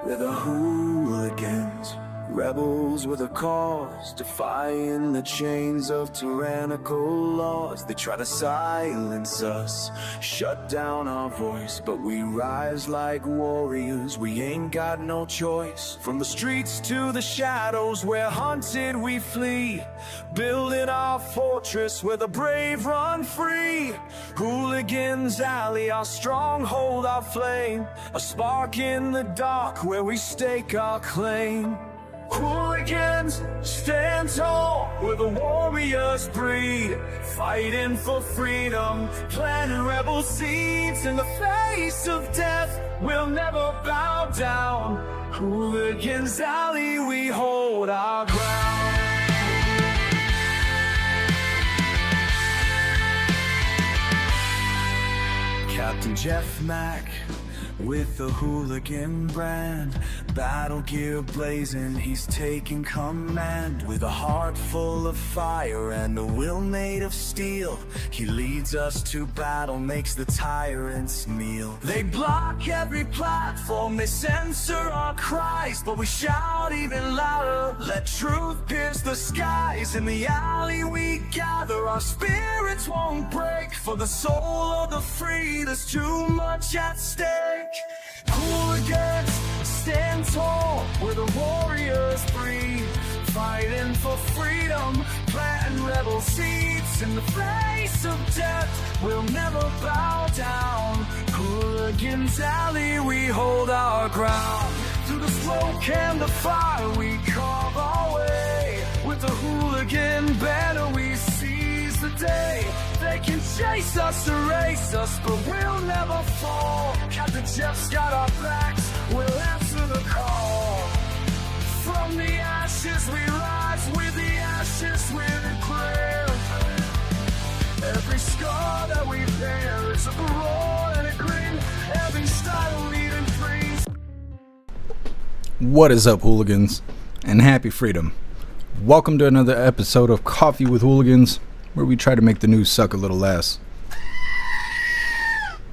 We're the hooligans, rebels with a cause, defying the chains of tyrannical laws. They try to silence us, shut down our voice, but we rise like warriors, we ain't got no choice. From the streets to the shadows, where hunted we flee, building our fortress where the brave run free. Hooligans alley, our stronghold, our flame, a spark in the dark where we stake our claim. Hooligans, stand tall, we're the warriors breed, fighting for freedom, planting rebel seeds. In the face of death, we'll never bow down. Hooligans alley, we hold our ground. Captain Jeff Mac with the hooligan brand, battle gear blazing, he's taking command. With a heart full of fire and a will made of steel, he leads us to battle, makes the tyrants kneel. They block every platform, they censor our cries, but we shout even louder, let truth pierce the skies. In the alley we gather, our spirits won't break, for the soul of the free, there's too much at stake. Hooligans, stand tall, we're the warriors breed, fighting for freedom, planting rebel seeds. In the face of death, we'll never bow down. Hooligans alley, we hold our ground. Through the smoke and the fire, we carve our way. With the hooligan banner, we seize the day. They can chase us, erase us, but we'll never fall. Captain Jeff's got our backs, we'll answer the call. From the ashes we rise, with the ashes we declare. Every scar that we bear is a roar and a grin. Every style leading free. What is up, hooligans, and happy freedom. Welcome to another episode of Coffee with Hooligans, where we try to make the news suck a little less.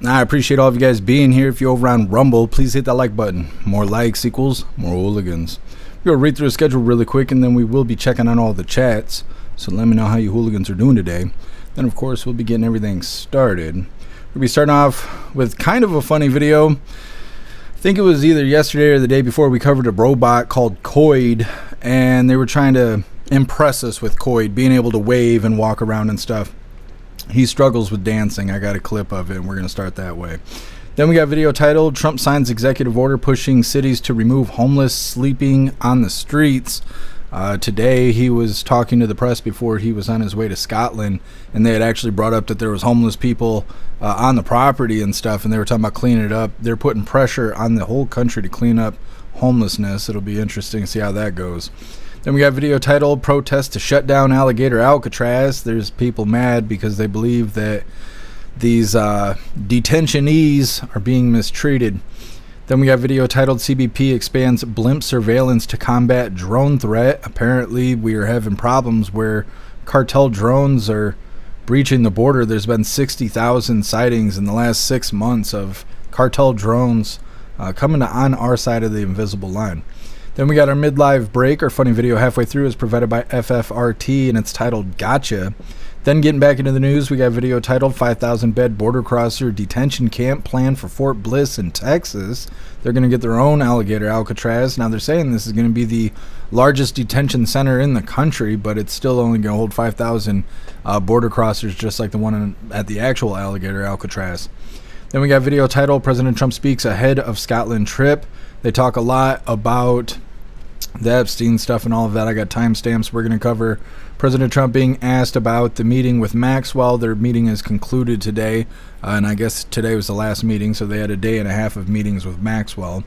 Now, I appreciate all of you guys being here. If you're over on Rumble, please hit that like button. More likes equals more hooligans. We're going to read through the schedule really quick, and then we will be checking on all the chats. So let me know how you hooligans are doing today. Then, of course, we'll be getting everything started. We'll be starting off with kind of a funny video. I think it was either yesterday or the day before, we covered a robot called Coid, and they were trying to impress us with Coid being able to wave and walk around and stuff. He struggles with dancing. I got a clip of it, and we're going to start that way. Then we got a video titled Trump signs executive order pushing cities to remove homeless sleeping on the streets. Today he was talking to the press before he was on his way to Scotland, and they had actually brought up that there was homeless people on the property and stuff, and they were talking about cleaning it up. They're putting pressure on the whole country to clean up homelessness. It'll be interesting to see how that goes. Then we got a video titled Protest to Shut Down Alligator Alcatraz. There's people mad because they believe that these detentionees are being mistreated. Then we got a video titled CBP expands blimp surveillance to combat drone threat. Apparently we are having problems where cartel drones are breaching the border. There's been 60,000 sightings in the last 6 months of cartel drones coming on our side of the invisible line. Then we got our midlife break. Our funny video halfway through is provided by FFRT, and it's titled Gotcha. Then getting back into the news, we got a video titled 5,000 bed border crosser detention camp planned for Fort Bliss in Texas. They're going to get their own Alligator Alcatraz. Now they're saying this is going to be the largest detention center in the country, but it's still only going to hold 5,000 border crossers, just like the one at the actual Alligator Alcatraz. Then we got a video titled President Trump speaks ahead of Scotland trip. They talk a lot about the Epstein stuff and all of that. I got timestamps. We're going to cover President Trump being asked about the meeting with Maxwell. Their meeting is concluded today, and I guess today was the last meeting, so they had a day and a half of meetings with Maxwell.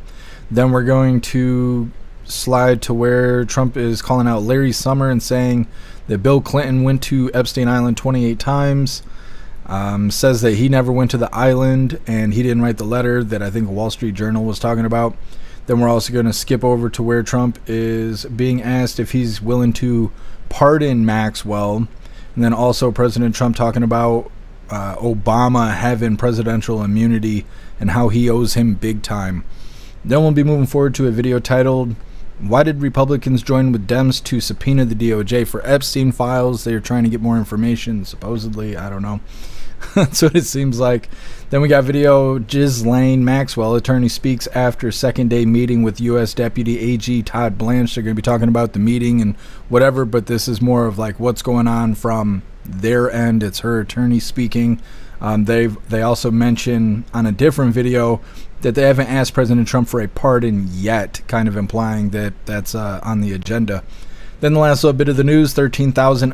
Then we're going to slide to where Trump is calling out Larry Summer and saying that Bill Clinton went to Epstein Island 28 times. Says that he never went to the island and he didn't write the letter that I think Wall Street Journal was talking about. Then we're also going to skip over to where Trump is being asked if he's willing to pardon Maxwell. And then also President Trump talking about Obama having presidential immunity and how he owes him big time. Then we'll be moving forward to a video titled, "Why did Republicans join with Dems to subpoena the DOJ for Epstein files?" They're trying to get more information, supposedly. I don't know. That's what it seems like. Then we got video, Ghislaine Maxwell, attorney, speaks after second day meeting with U.S. Deputy AG Todd Blanche. They're going to be talking about the meeting and whatever, but this is more of like what's going on from their end. It's her attorney speaking. They also mention on a different video that they haven't asked President Trump for a pardon yet, kind of implying that that's on the agenda. Then the last little bit of the news, 13,000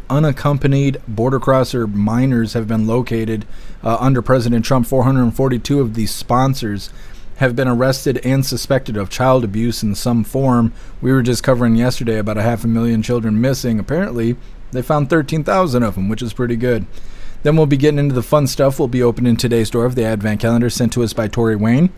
unaccompanied border crosser minors have been located under President Trump. 442 of these sponsors have been arrested and suspected of child abuse in some form. We were just covering yesterday about 500,000 children missing. Apparently, they found 13,000 of them, which is pretty good. Then we'll be getting into the fun stuff. We'll be opening today's door of the Advent Calendar sent to us by Tori Wayne.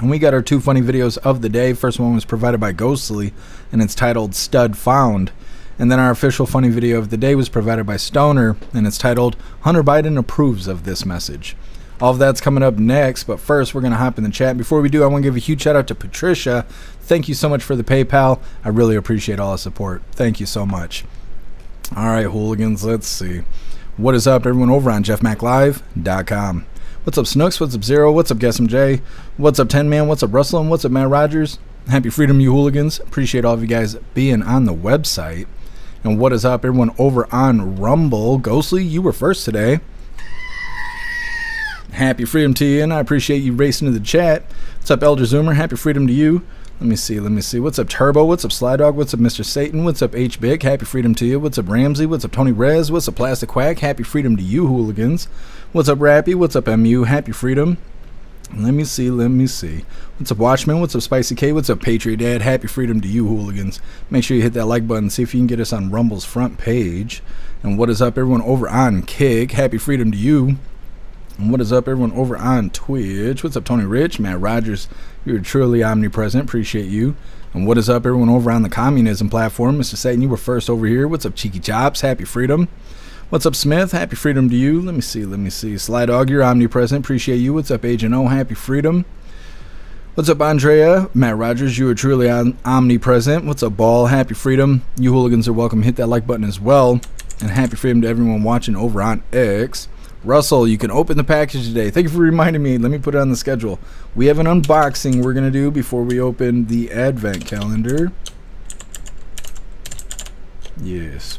And we got our 2 funny videos of the day. First one was provided by Ghostly, and it's titled Stud Found. And then our official funny video of the day was provided by Stoner, and it's titled Hunter Biden Approves of This Message. All of that's coming up next, but first we're going to hop in the chat. Before we do, I want to give a huge shout out to Patricia. Thank you so much for the PayPal. I really appreciate all the support. Thank you so much. All right, hooligans, let's see. What is up, everyone over on jeffmaclive.com. What's up, Snooks? What's up, Zero? What's up, Guess J? What's up, 10 Man? What's up, Russell? And what's up, Matt Rogers? Happy freedom, you hooligans. Appreciate all of you guys being on the website. And what is up, everyone over on Rumble? Ghostly, you were first today. Happy freedom to you, and I appreciate you racing to the chat. What's up, Elder Zoomer? Happy freedom to you. Let me see. What's up, Turbo? What's up, Sly Dog? What's up, Mr. Satan? What's up, H-Big? Happy freedom to you. What's up, Ramsey? What's up, Tony Rez? What's up, Plastic Quack? Happy freedom to you, hooligans. What's up, Rappy? What's up, MU? Happy freedom. Let me see. What's up, Watchman? What's up, Spicy K? What's up, Patriot Dad? Happy freedom to you, hooligans. Make sure you hit that like button. See if you can get us on Rumble's front page. And what is up, everyone over on Kick? Happy freedom to you. And what is up, everyone over on Twitch? What's up, Tony Rich? Matt Rogers, you're truly omnipresent. Appreciate you. And what is up, everyone over on the communism platform? Mr. Satan, you were first over here. What's up, Cheeky Chops? Happy freedom. What's up, Smith? Happy freedom to you. Let me see. Sly Dog, you're omnipresent. Appreciate you. What's up, Agent O? Happy freedom. What's up, Andrea? Matt Rogers, you are truly omnipresent. What's up, Ball? Happy freedom. You hooligans are welcome. Hit that like button as well. And happy freedom to everyone watching over on X. Russell, you can open the package today. Thank you for reminding me. Let me put it on the schedule. We have an unboxing we're going to do before we open the Advent Calendar. Yes.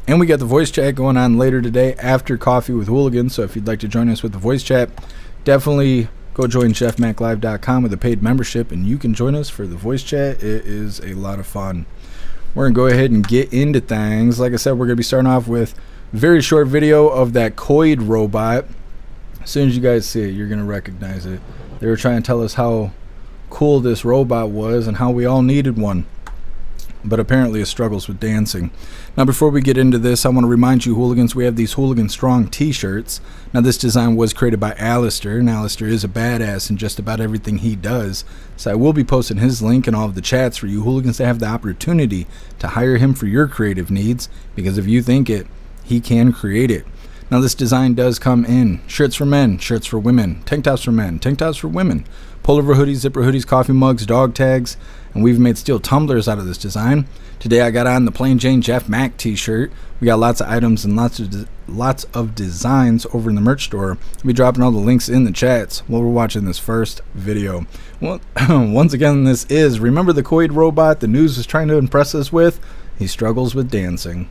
And we got the voice chat going on later today after Coffee with Hooligans. So if you'd like to join us with the voice chat, definitely go join jeffmaclive.com with a paid membership, and you can join us for the voice chat. It is a lot of fun. We're going to go ahead and get into things. Like I said, we're going to be starting off with very short video of that Coid robot. As soon as you guys see it, you're going to recognize it. They were trying to tell us how cool this robot was and how we all needed one. But apparently it struggles with dancing. Now, before we get into this, I want to remind you, hooligans, we have these Hooligan Strong t-shirts. Now, this design was created by Alistair, and Alistair is a badass in just about everything he does. So I will be posting his link in all of the chats for you hooligans to have the opportunity to hire him for your creative needs, because if you think it, he can create it. Now, this design does come in shirts for men, shirts for women, tank tops for men, tank tops for women, pullover hoodies, zipper hoodies, coffee mugs, dog tags, and we've made steel tumblers out of this design. Today I got on the plain Jane Jeff Mac t-shirt. We got lots of items and lots of designs over in the merch store. I'll be dropping all the links in the chats while we're watching this first video. Well, once again, this is, remember the Coid robot the news is trying to impress us with? He struggles with dancing.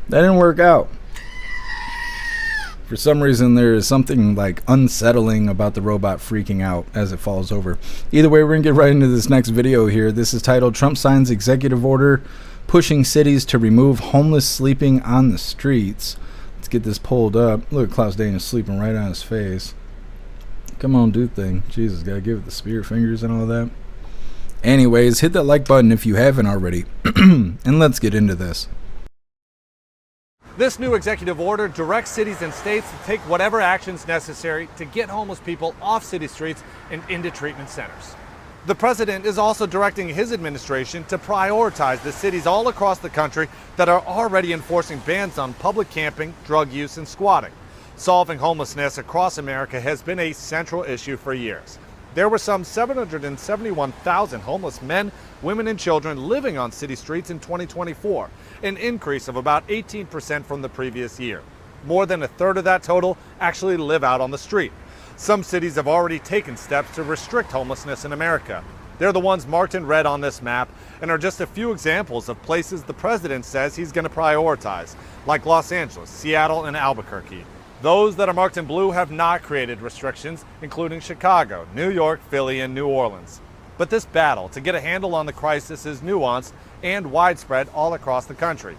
That didn't work out. For some reason, there is something like unsettling about the robot freaking out as it falls over. Either way, we're going to get right into this next video here. This is titled Trump Signs Executive Order Pushing Cities to Remove Homeless Sleeping on the Streets. Let's get this pulled up. Look at Klaus Daniels sleeping right on his face. Come on, dude thing. Jesus, gotta give it the spirit fingers and all that. Anyways, hit that like button if you haven't already. And let's get into this. This new executive order directs cities and states to take whatever actions necessary to get homeless people off city streets and into treatment centers. The president is also directing his administration to prioritize the cities all across the country that are already enforcing bans on public camping, drug use, and squatting. Solving homelessness across America has been a central issue for years. There were some 771,000 homeless men, women, and children living on city streets in 2024, an increase of about 18% from the previous year. More than a third of that total actually live out on the street. Some cities have already taken steps to restrict homelessness in America. They're the ones marked in red on this map and are just a few examples of places the president says he's going to prioritize, like Los Angeles, Seattle, and Albuquerque. Those that are marked in blue have not created restrictions, including Chicago, New York, Philly, and New Orleans. But this battle to get a handle on the crisis is nuanced and widespread all across the country.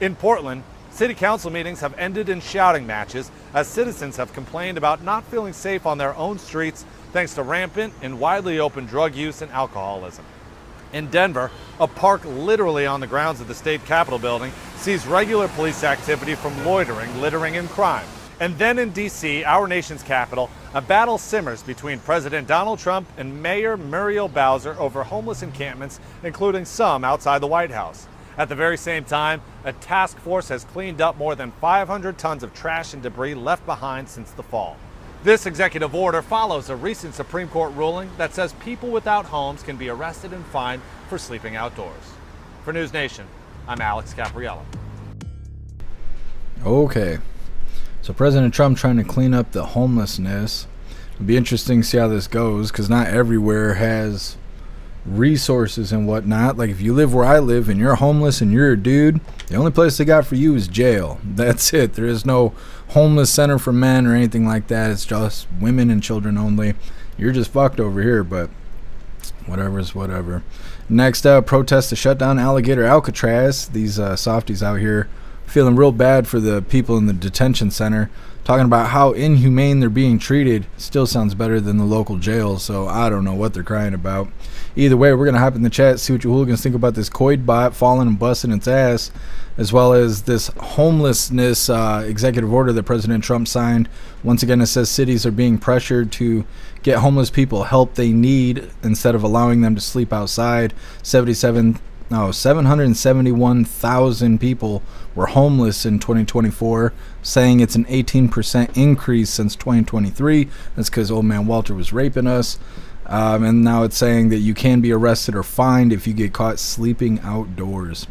In Portland, city council meetings have ended in shouting matches as citizens have complained about not feeling safe on their own streets thanks to rampant and widely open drug use and alcoholism. In Denver, a park literally on the grounds of the state capitol building sees regular police activity from loitering, littering, and crime. And then in D.C., our nation's capital, a battle simmers between President Donald Trump and Mayor Muriel Bowser over homeless encampments, including some outside the White House. At the very same time, a task force has cleaned up more than 500 tons of trash and debris left behind since the fall. This executive order follows a recent Supreme Court ruling that says people without homes can be arrested and fined for sleeping outdoors. For News Nation, I'm Alex Capriello. Okay. So President Trump trying to clean up the homelessness. It'll be interesting to see how this goes, because not everywhere has resources and whatnot. Like if you live where I live and you're homeless and you're a dude, the only place they got for you is jail. That's it. There is no homeless center for men or anything like that. It's just women and children only. You're just fucked over here, but whatever is whatever. Next up, protests to shut down Alligator Alcatraz. These softies out here feeling real bad for the people in the detention center, talking about how inhumane they're being treated. Still sounds better than the local jail, so I don't know what they're crying about. Either way, we're going to hop in the chat, see what you hooligans think about this Coid bot falling and busting its ass, as well as this homelessness executive order that President Trump signed. Once again, it says cities are being pressured to get homeless people help they need instead of allowing them to sleep outside. 771,000 people were homeless in 2024, saying it's an 18% increase since 2023. That's because old man Walter was raping us. And now it's saying that you can be arrested or fined if you get caught sleeping outdoors.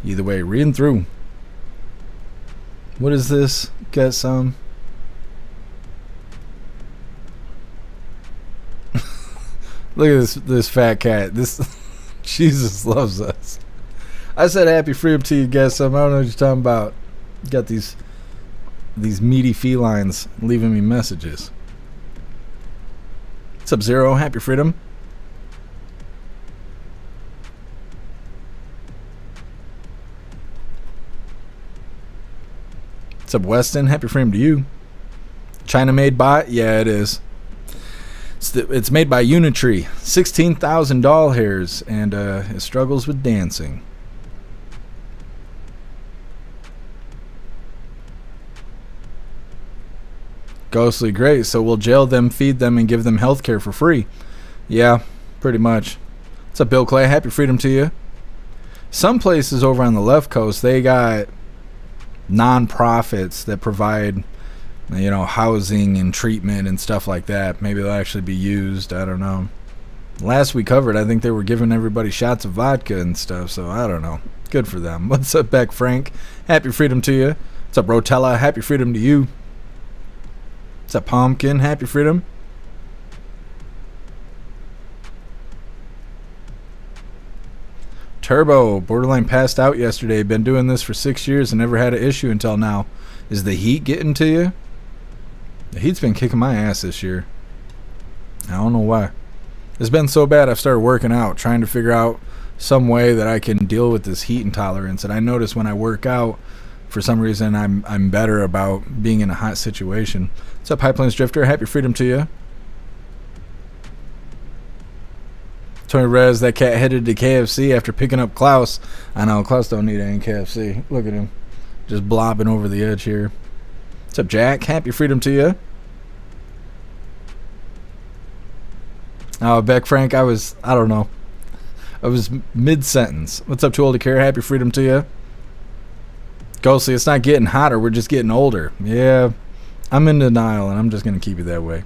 Either way, reading through. What is this? Get some. Look at this fat cat. This Jesus loves us. I said happy freedom to you, guess some. I don't know what you're talking about. You got these meaty felines leaving me messages. What's up, Zero? Happy freedom. What's up, Weston? Happy freedom to you. China-made bot? Yeah, it is. It's made by Unitree. 16,000 doll hairs, and it struggles with dancing. Ghostly, great. So we'll jail them, feed them, and give them health care for free. Yeah, pretty much. What's up, Bill Clay? Happy freedom to you. Some places over on the left coast, they got non-profits that provide, you know, housing and treatment and stuff like that. Maybe they'll actually be used. I don't know. Last we covered, I think they were giving everybody shots of vodka and stuff, so I don't know. Good for them. What's up, Beck Frank? Happy freedom to you. What's up, Rotella? Happy freedom to you. What's up, Pumpkin? Happy freedom. Turbo, borderline passed out yesterday. Been doing this for 6 years and never had an issue until now. Is the heat getting to you? The heat's been kicking my ass this year. I don't know why. It's been so bad I've started working out, trying to figure out some way that I can deal with this heat intolerance. And I notice when I work out, for some reason, I'm better about being in a hot situation. What's up, High Plains Drifter? Happy freedom to you. Tony Rez, that cat headed to KFC after picking up Klaus. I know, Klaus don't need any KFC. Look at him. Just blobbing over the edge here. What's up, Jack? Happy freedom to you. Beck Frank, I don't know. I was mid-sentence. What's up, Too Old to Care? Happy freedom to you. Ghostly, it's not getting hotter. We're just getting older. Yeah, I'm in denial, and I'm just going to keep it that way.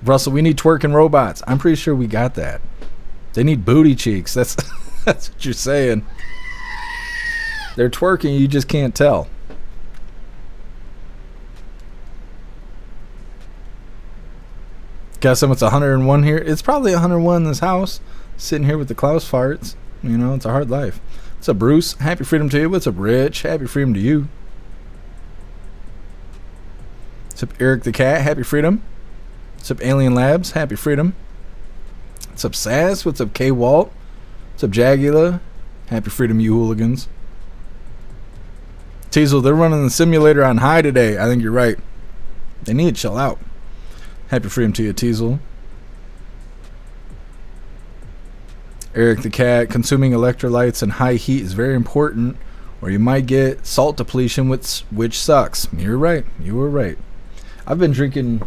Russell, we need twerking robots. I'm pretty sure we got that. They need booty cheeks. That's that's what you're saying. They're twerking, you just can't tell. Guess it's 101 here. It's probably 101 in this house. Sitting here with the Klaus farts. You know, it's a hard life. What's up, Bruce? Happy freedom to you. What's up, Rich? Happy freedom to you. What's up, Eric the Cat? Happy freedom. What's up, Alien Labs? Happy freedom. What's up, Sass? What's up, K Walt? What's up, Jagula? Happy freedom, you hooligans. Teasel, they're running the simulator on high today. I think you're right. They need to chill out. Happy freedom to you, Teasel. Eric the Cat, consuming electrolytes and high heat is very important, or you might get salt depletion, which sucks. You're right. You were right. I've been drinking...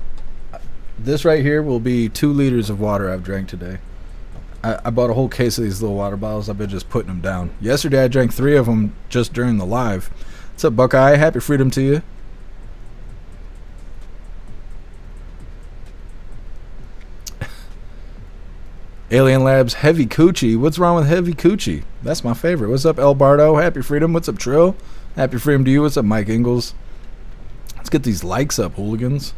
This right here will be 2 liters of water I've drank today. I bought a whole case of these little water bottles. I've been just putting them down. Yesterday I drank 3 of them just during the live. What's up, Buckeye? Happy freedom to you. Alien Labs, heavy coochie. What's wrong with heavy coochie? That's my favorite. What's up, El Bardo? Happy freedom. What's up, Trill? Happy freedom to you. What's up, Mike Ingalls? Let's get these likes up, hooligans.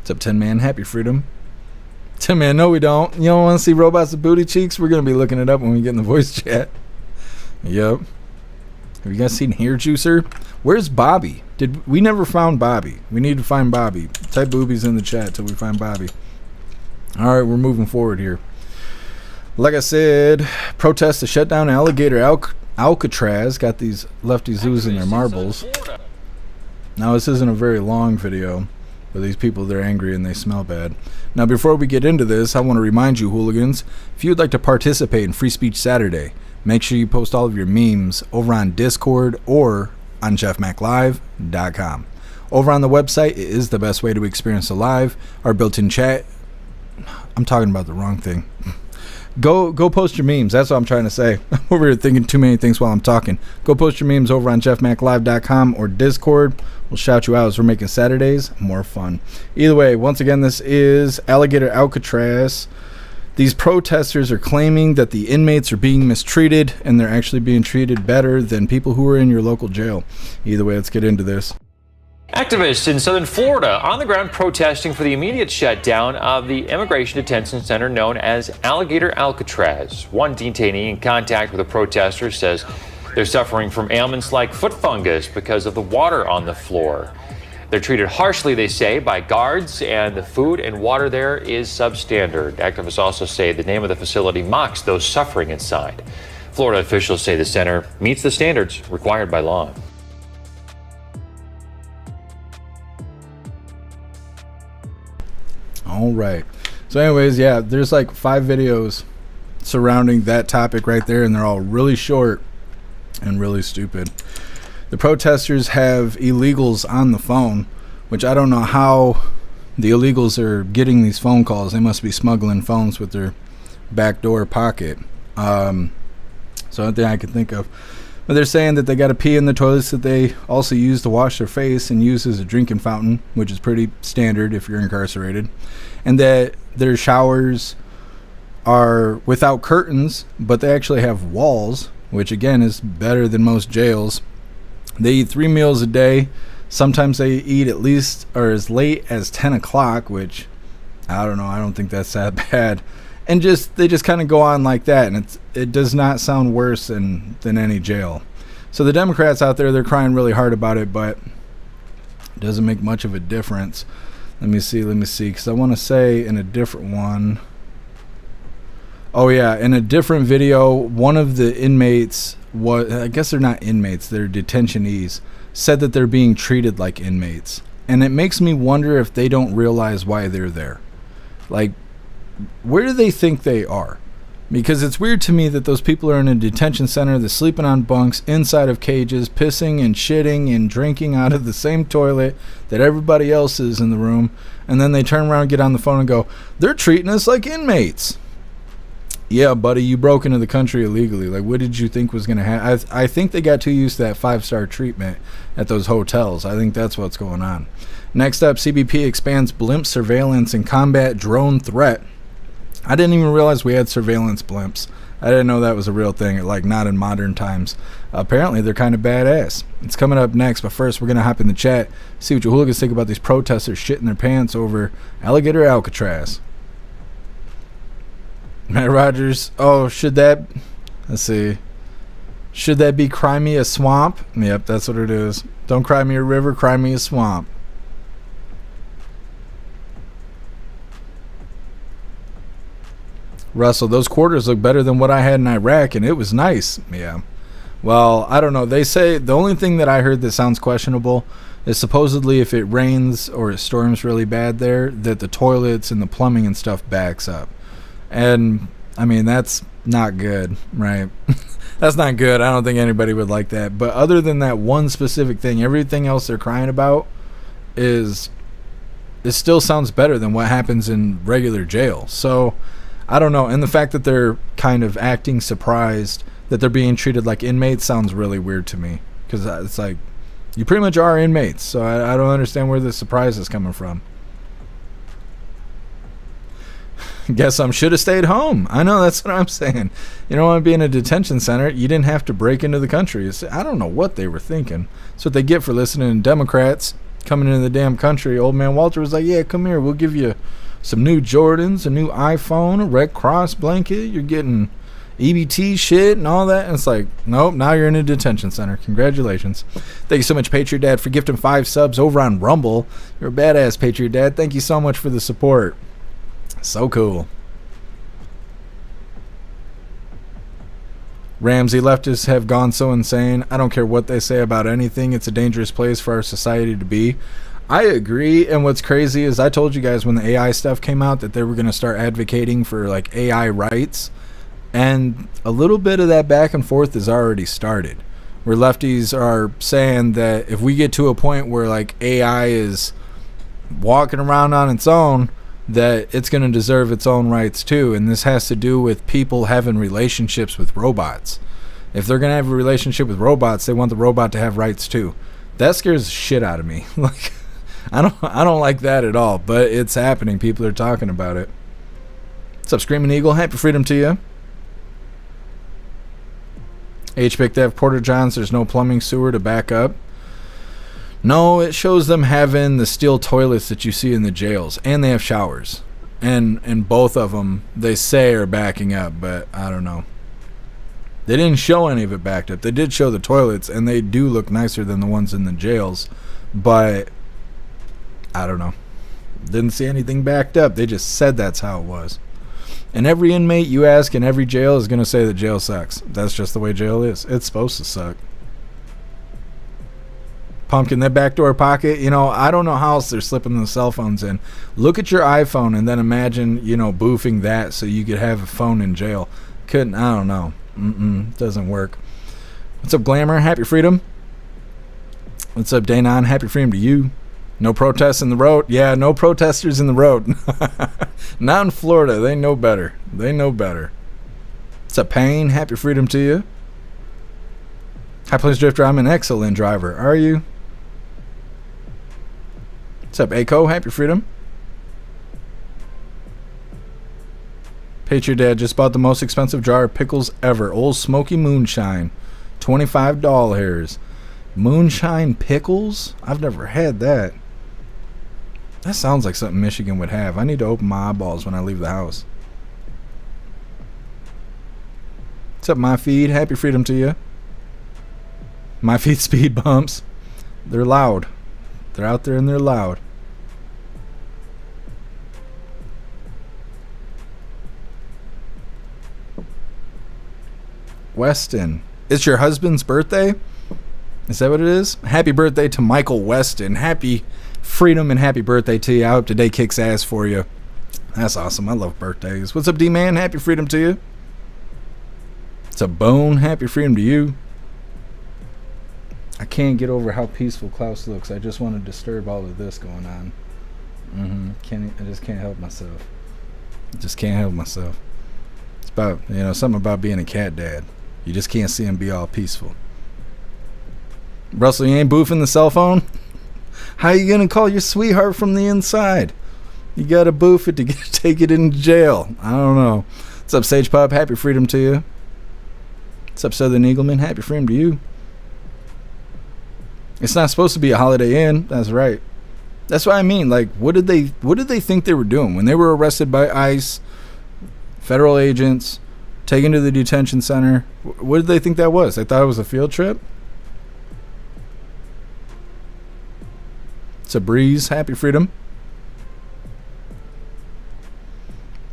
What's up, 10 Man? Happy freedom. 10 Man, no we don't. You don't want to see robots with booty cheeks? We're going to be looking it up when we get in the voice chat. Yep. Have you guys seen Hair Juicer? Where's Bobby? We never found Bobby. We need to find Bobby. Type boobies in the chat till we find Bobby. Alright, we're moving forward here. Like I said, protests to shut down Alligator Alcatraz. Got these lefties losing their marbles. Now this isn't a very long video, but these people, they're angry and they smell bad. Now before we get into this, I want to remind you, hooligans, if you'd like to participate in Free Speech Saturday, make sure you post all of your memes over on Discord or on jeffmaclive.com. Over on the website, it is the best way to experience the live. Our built-in chat. I'm talking about the wrong thing. Go post your memes. That's what I'm trying to say. Over here thinking too many things while I'm talking. Go post your memes over on jeffmaclive.com or Discord. We'll shout you out as we're making Saturdays more fun. Either way, once again, this is Alligator Alcatraz. These protesters are claiming that the inmates are being mistreated, and they're actually being treated better than people who are in your local jail. Either way, let's get into this. Activists in southern Florida on the ground protesting for the immediate shutdown of the immigration detention center known as Alligator Alcatraz. One detainee in contact with a protester says they're suffering from ailments like foot fungus because of the water on the floor. They're treated harshly, they say, by guards, and the food and water there is substandard. Activists also say the name of the facility mocks those suffering inside. Florida officials say the center meets the standards required by law. All right. So anyways, yeah, there's like 5 videos surrounding that topic right there, and they're all really short and really stupid. The protesters have illegals on the phone, which I don't know how the illegals are getting these phone calls. They must be smuggling phones with their backdoor pocket. So anything I can think of. But they're saying that they got to pee in the toilets that they also use to wash their face and use as a drinking fountain, which is pretty standard if you're incarcerated. And that their showers are without curtains, but they actually have walls, which again is better than most jails. They eat 3 meals a day. Sometimes they eat at least or as late as 10 o'clock, which I don't know. I don't think that's that bad. And they just kind of go on like that, and it does not sound worse than any jail. So the Democrats out there, they're crying really hard about it, but it doesn't make much of a difference. Let me see, because I want to say in a different one. Oh yeah, in a different video, one of the inmates, I guess they're not inmates, they're detentionees, said that they're being treated like inmates. And it makes me wonder if they don't realize why they're there. Like, where do they think they are? Because it's weird to me that those people are in a detention center, they're sleeping on bunks inside of cages, pissing and shitting and drinking out of the same toilet that everybody else is in the room, and then they turn around, get on the phone and go, they're treating us like inmates. Yeah, buddy, you broke into the country illegally. Like, what did you think was going to happen? I think they got too used to that 5-star treatment at those hotels. I think that's what's going on. Next up, CBP expands blimp surveillance and combat drone threat. I didn't even realize we had surveillance blimps. I didn't know that was a real thing, like not in modern times. Apparently, they're kind of badass. It's coming up next, but first, we're going to hop in the chat, see what you hooligans think about these protesters shitting their pants over Alligator Alcatraz. Matt Rogers, oh, should that, let's see, should that be Cry Me a Swamp? Yep, that's what it is. Don't cry me a river, cry me a swamp. Russell, those quarters look better than what I had in Iraq, and it was nice. Yeah. Well, I don't know. They say the only thing that I heard that sounds questionable is supposedly if it rains or it storms really bad there, that the toilets and the plumbing and stuff backs up. And, I mean, that's not good, right? That's not good. I don't think anybody would like that. But other than that one specific thing, everything else they're crying about is, it still sounds better than what happens in regular jail. So, I don't know. And the fact that they're kind of acting surprised that they're being treated like inmates sounds really weird to me. Because it's like, you pretty much are inmates. So I don't understand where the surprise is coming from. Guess I should have stayed home. I know, that's what I'm saying. You don't want to be in a detention center. You didn't have to break into the country. I don't know what they were thinking. That's what they get for listening to Democrats coming into the damn country. Old man Walter was like, yeah, come here. We'll give you some new Jordans, a new iPhone, a Red Cross blanket. You're getting EBT shit and all that. And it's like, nope, now you're in a detention center. Congratulations. Thank you so much, Patriot Dad, for gifting 5 subs over on Rumble. You're a badass, Patriot Dad. Thank you so much for the support. So cool. Ramsey, leftists have gone so insane. I don't care what they say about anything. It's a dangerous place for our society to be. I agree. And what's crazy is I told you guys when the AI stuff came out that they were going to start advocating for like AI rights. And a little bit of that back and forth has already started. Where lefties are saying that if we get to a point where like AI is walking around on its own, that it's going to deserve its own rights too. And this has to do with people having relationships with robots. If they're going to have a relationship with robots, they want the robot to have rights too. That scares the shit out of me. Like, I don't like that at all, but it's happening. People are talking about it. What's up, Screaming Eagle? Happy freedom to you. HPIC, they have Porter Johns. There's no plumbing sewer to back up. No, it shows them having the steel toilets that you see in the jails, and they have showers. And both of them, they say, are backing up, but I don't know. They didn't show any of it backed up. They did show the toilets, and they do look nicer than the ones in the jails, but I don't know. Didn't see anything backed up. They just said that's how it was. And every inmate you ask in every jail is going to say that jail sucks. That's just the way jail is. It's supposed to suck. Pumpkin, that backdoor pocket, you know, I don't know how else they're slipping the cell phones in. Look at your iPhone and then imagine, you know, boofing that so you could have a phone in jail. Couldn't, I don't know. Doesn't work. What's up, Glamour? Happy freedom. What's up, Daynon? Happy freedom to you. No protests in the road. Yeah, no protesters in the road. Not in Florida. They know better. They know better. What's up, Payne? Happy freedom to you. High Plains Drifter, I'm an excellent driver. Are you? What's up, Aiko? Happy freedom. Patriot Dad just bought the most expensive jar of pickles ever. Old Smoky Moonshine. $25. Moonshine pickles? I've never had that. That sounds like something Michigan would have. I need to open my eyeballs when I leave the house. What's up, my feed? Happy freedom to you. My feet speed bumps. They're loud. They're out there and they're loud. Weston. It's your husband's birthday? Is that what it is? Happy birthday to Michael Weston. Happy freedom and happy birthday to you. I hope today kicks ass for you. That's awesome. I love birthdays. What's up, D-Man? Happy freedom to you. It's a bone. Happy freedom to you. I can't get over how peaceful Klaus looks. I just want to disturb all of this going on. I just can't help myself. Just can't help myself. It's about, something about being a cat dad. You just can't see him be all peaceful. Russell, you ain't boofing the cell phone? How you gonna call your sweetheart from the inside? You gotta boof it to take it into jail. I don't know. What's up, Sage Pop? Happy freedom to you. What's up, Southern Eagleman? Happy freedom to you. It's not supposed to be a Holiday Inn. That's right. That's what I mean. Like, what did they think they were doing when they were arrested by ICE, federal agents, taken to the detention center? What did they think that was? They thought it was a field trip. It's a breeze. Happy freedom.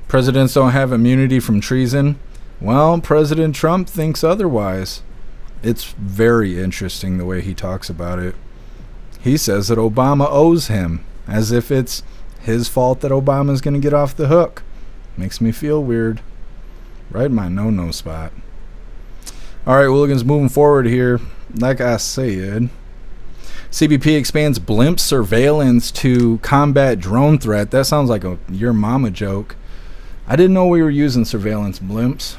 Presidents don't have immunity from treason. Well, President Trump thinks otherwise. It's very interesting the way he talks about it. He says that Obama owes him, as if it's his fault that Obama's going to get off the hook. Makes me feel weird. Right in my no-no spot. All right, Hooligans, moving forward here. Like I said, CBP expands blimp surveillance to combat drone threat. That sounds like a your mama joke. I didn't know we were using surveillance blimps.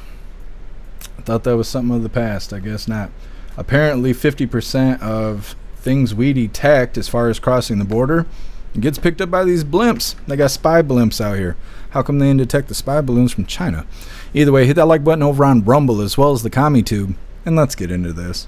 I thought that was something of the past. I guess not. Apparently 50% of things we detect as far as crossing the border gets picked up by these blimps. They got spy blimps out here. How come they didn't detect the spy balloons from China? Either way, hit that like button over on Rumble as well as the CommiTube, and let's get into this.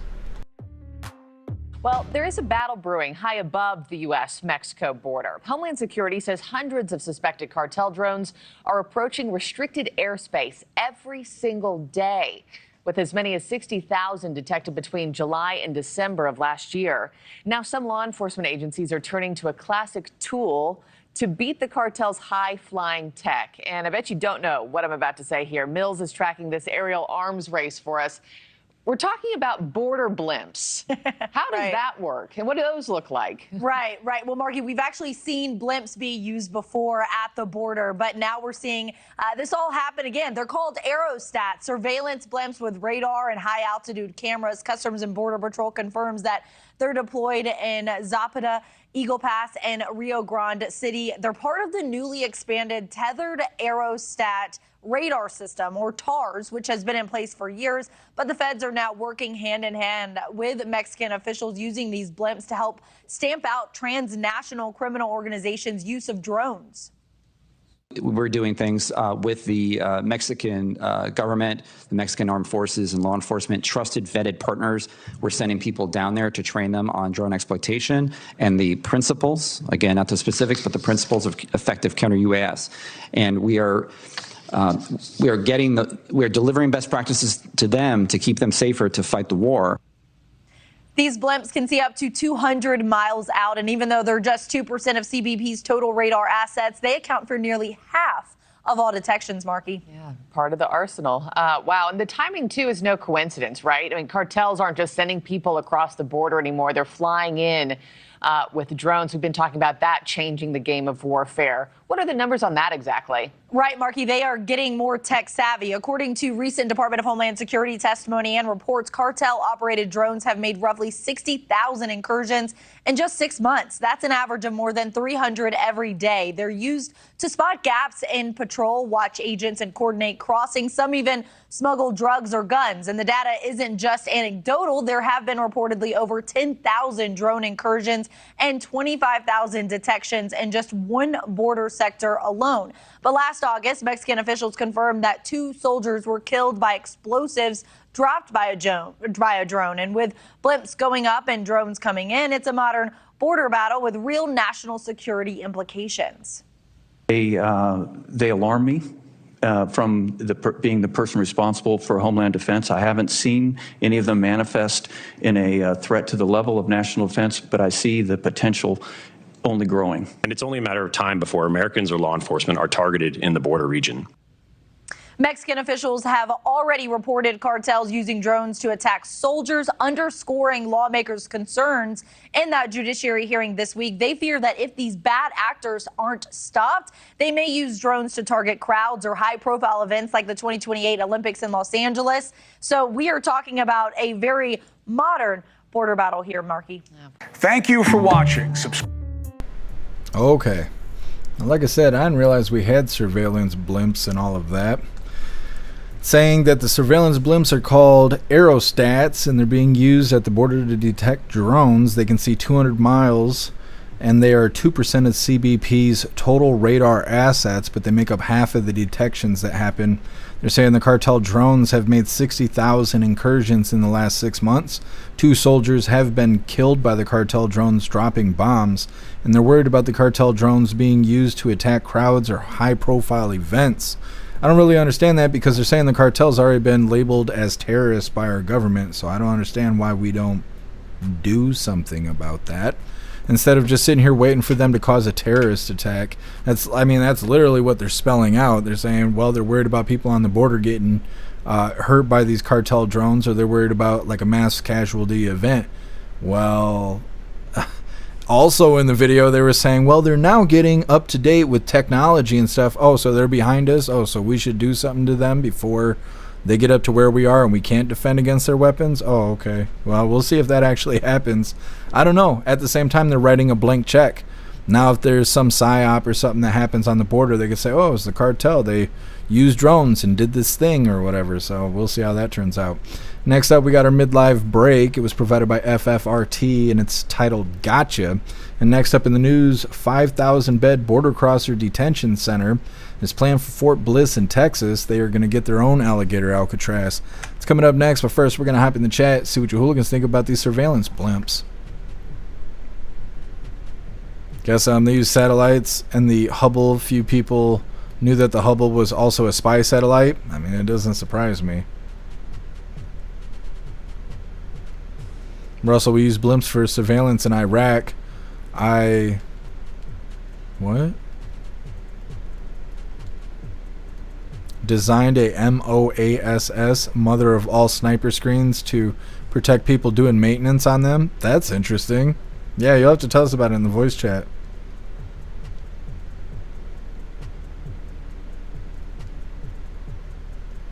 Well, there is a battle brewing high above the U.S.-Mexico border. Homeland Security says hundreds of suspected cartel drones are approaching restricted airspace every single day, with as many as 60,000 detected between July and December of last year. Now, some law enforcement agencies are turning to a classic tool to beat the cartel's high-flying tech. And I bet you don't know what I'm about to say here. Mills is tracking this aerial arms race for us. We're talking about border blimps. How does that work? And what do those look like? Right. Well, Marky, we've actually seen blimps be used before at the border, but now we're seeing this all happen again. They're called aerostats, surveillance blimps with radar and high-altitude cameras. Customs and Border Patrol confirms that they're deployed in Zapata, Eagle Pass, and Rio Grande City. They're part of the newly expanded Tethered Aerostat Radar System, or TARS, which has been in place for years. But the feds are now working hand in hand with Mexican officials using these blimps to help stamp out transnational criminal organizations' use of drones. We're doing things with the Mexican government, the Mexican armed forces and law enforcement, trusted, vetted partners. We're sending people down there to train them on drone exploitation and the principles, again, not the specifics, but the principles of effective counter-UAS. And we are delivering best practices to them to keep them safer to fight the war. These blimps can see up to 200 miles out, and even though they're just 2% of CBP's total radar assets, they account for nearly half of all detections, Marky. Yeah, part of the arsenal. Wow, and the timing, too, is no coincidence, right? I mean, cartels aren't just sending people across the border anymore. They're flying in with drones. We've been talking about that changing the game of warfare. What are the numbers on that exactly? Right, Marky, they are getting more tech savvy. According to recent Department of Homeland Security testimony and reports, cartel-operated drones have made roughly 60,000 incursions in just 6 months. That's an average of more than 300 every day. They're used to spot gaps in patrol, watch agents, and coordinate crossings. Some even smuggle drugs or guns. And the data isn't just anecdotal. There have been reportedly over 10,000 drone incursions and 25,000 detections in just one border sector alone. But last August, Mexican officials confirmed that 2 soldiers were killed by explosives dropped by a drone. And with blimps going up and drones coming in, it's a modern border battle with real national security implications. They alarm me. From being the person responsible for Homeland Defense. I haven't seen any of them manifest in a threat to the level of national defense, but I see the potential only growing. And it's only a matter of time before Americans or law enforcement are targeted in the border region. Mexican officials have already reported cartels using drones to attack soldiers, underscoring lawmakers' concerns in that judiciary hearing this week. They fear that if these bad actors aren't stopped, they may use drones to target crowds or high-profile events like the 2028 Olympics in Los Angeles. So we are talking about a very modern border battle here, Marky. Thank you for watching. Okay. Like I said, I didn't realize we had surveillance blimps and all of that. Saying that the surveillance blimps are called aerostats and they're being used at the border to detect drones. They can see 200 miles and they are 2% of CBP's total radar assets, but they make up half of the detections that happen. They're saying the cartel drones have made 60,000 incursions in the last 6 months. 2 soldiers have been killed by the cartel drones dropping bombs, and they're worried about the cartel drones being used to attack crowds or high-profile events. I don't really understand that because they're saying the cartel's already been labeled as terrorists by our government, so I don't understand why we don't do something about that. Instead of just sitting here waiting for them to cause a terrorist attack. That's literally what they're spelling out. They're saying, well, they're worried about people on the border getting hurt by these cartel drones, or they're worried about like a mass casualty event. Well, also in the video they were saying, well, they're now getting up to date with technology and stuff. Oh, so they're behind us. Oh, so we should do something to them before they get up to where we are and we can't defend against their weapons. Oh, okay. Well, we'll see if that actually happens. I don't know. At the same time, they're writing a blank check. Now, if there's some psyop or something that happens on the border, they could say, oh, it's the cartel. They used drones and did this thing or whatever. So we'll see how that turns out. Next up, we got our midlife break. It was provided by FFRT, and it's titled Gotcha. And next up in the news, 5,000-bed border crosser detention center is planned for Fort Bliss in Texas. They are going to get their own Alligator Alcatraz. It's coming up next, but first we're going to hop in the chat, see what you hooligans think about these surveillance blimps. Guess they use satellites, and the Hubble, few people knew that the Hubble was also a spy satellite. I mean, it doesn't surprise me. Russell, we use blimps for surveillance in Iraq. What? Designed a MOASS, mother of all sniper screens, to protect people doing maintenance on them. That's interesting. Yeah, you'll have to tell us about it in the voice chat.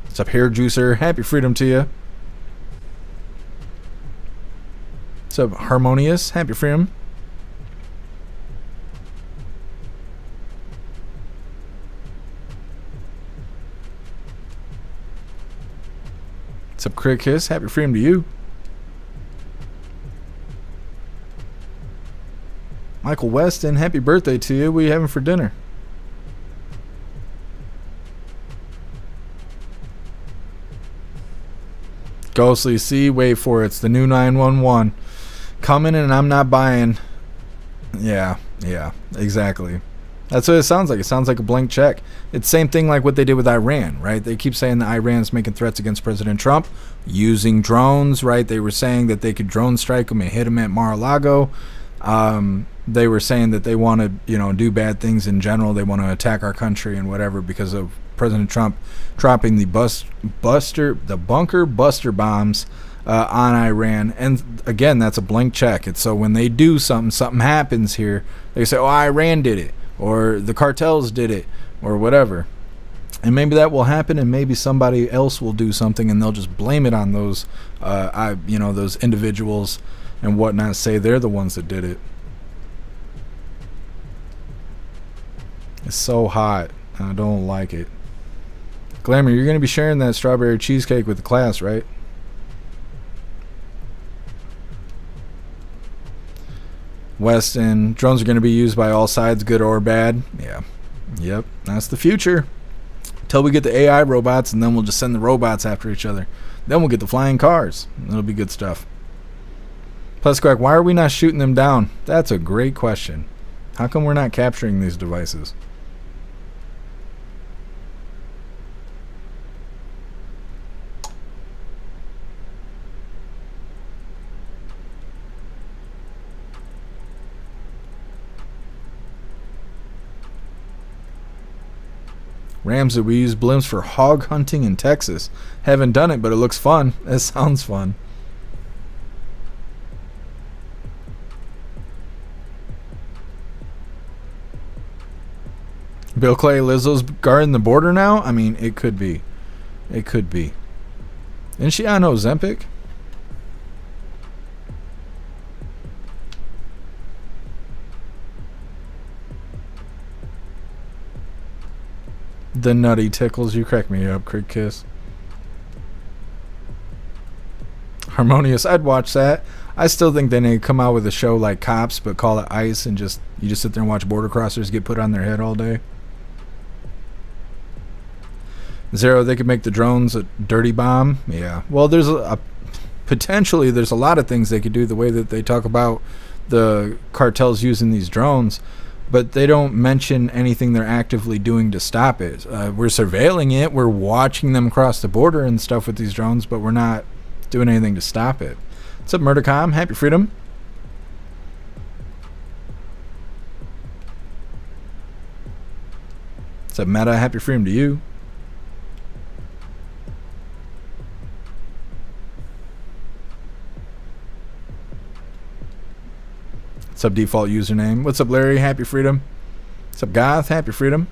What's up, Hair Juicer? Happy freedom to you. What's up, Harmonious? Happy freedom. What's up, Crick Kiss? Happy freedom to you. Michael Weston, happy birthday to you. What are you having for dinner? Ghostly C, wait for it. It's the new 911. Coming and I'm not buying. Yeah, exactly. That's what it sounds like. It sounds like a blank check. It's same thing like what they did with Iran, right? They keep saying that Iran's making threats against President Trump using drones, right? They were saying that they could drone strike him and hit him at Mar-a-Lago. They were saying that they want to, do bad things in general. They want to attack our country and whatever because of President Trump dropping the bunker buster bombs on Iran. And again, that's a blank check. It's so when they do something happens here, they say, oh, Iran did it, or the cartels did it, or whatever. And maybe that will happen, and maybe somebody else will do something, and they'll just blame it on those, those individuals and whatnot. Say they're the ones that did it. It's so hot. I don't like it. Glamour, you're going to be sharing that strawberry cheesecake with the class, right? Weston, drones are going to be used by all sides, good or bad. Yeah. Yep. That's the future. Till we get the AI robots, and then we'll just send the robots after each other. Then we'll get the flying cars. It'll be good stuff. Plus, Quack, why are we not shooting them down? That's a great question. How come we're not capturing these devices? Ramsey, we use blimps for hog hunting in Texas. Haven't done it, but it looks fun. It sounds fun. Bill Clay, Lizzo's guarding the border now? I mean, it could be. It could be. Isn't she on Ozempic? The nutty tickles. You crack me up, Craig Kiss. Harmonious. I'd watch that. I still think they need to come out with a show like Cops, but call it ICE, and you just sit there and watch border crossers get put on their head all day. Zero, they could make the drones a dirty bomb. Yeah. Well, there's potentially there's a lot of things they could do the way that they talk about the cartels using these drones, but they don't mention anything they're actively doing to stop it. We're surveilling it. We're watching them cross the border and stuff with these drones, but we're not doing anything to stop it. What's up, Murdercom? Happy Freedom. What's up, Meta? Happy Freedom to you. What's up, default username? What's up, Larry? Happy Freedom. What's up, Goth? Happy Freedom.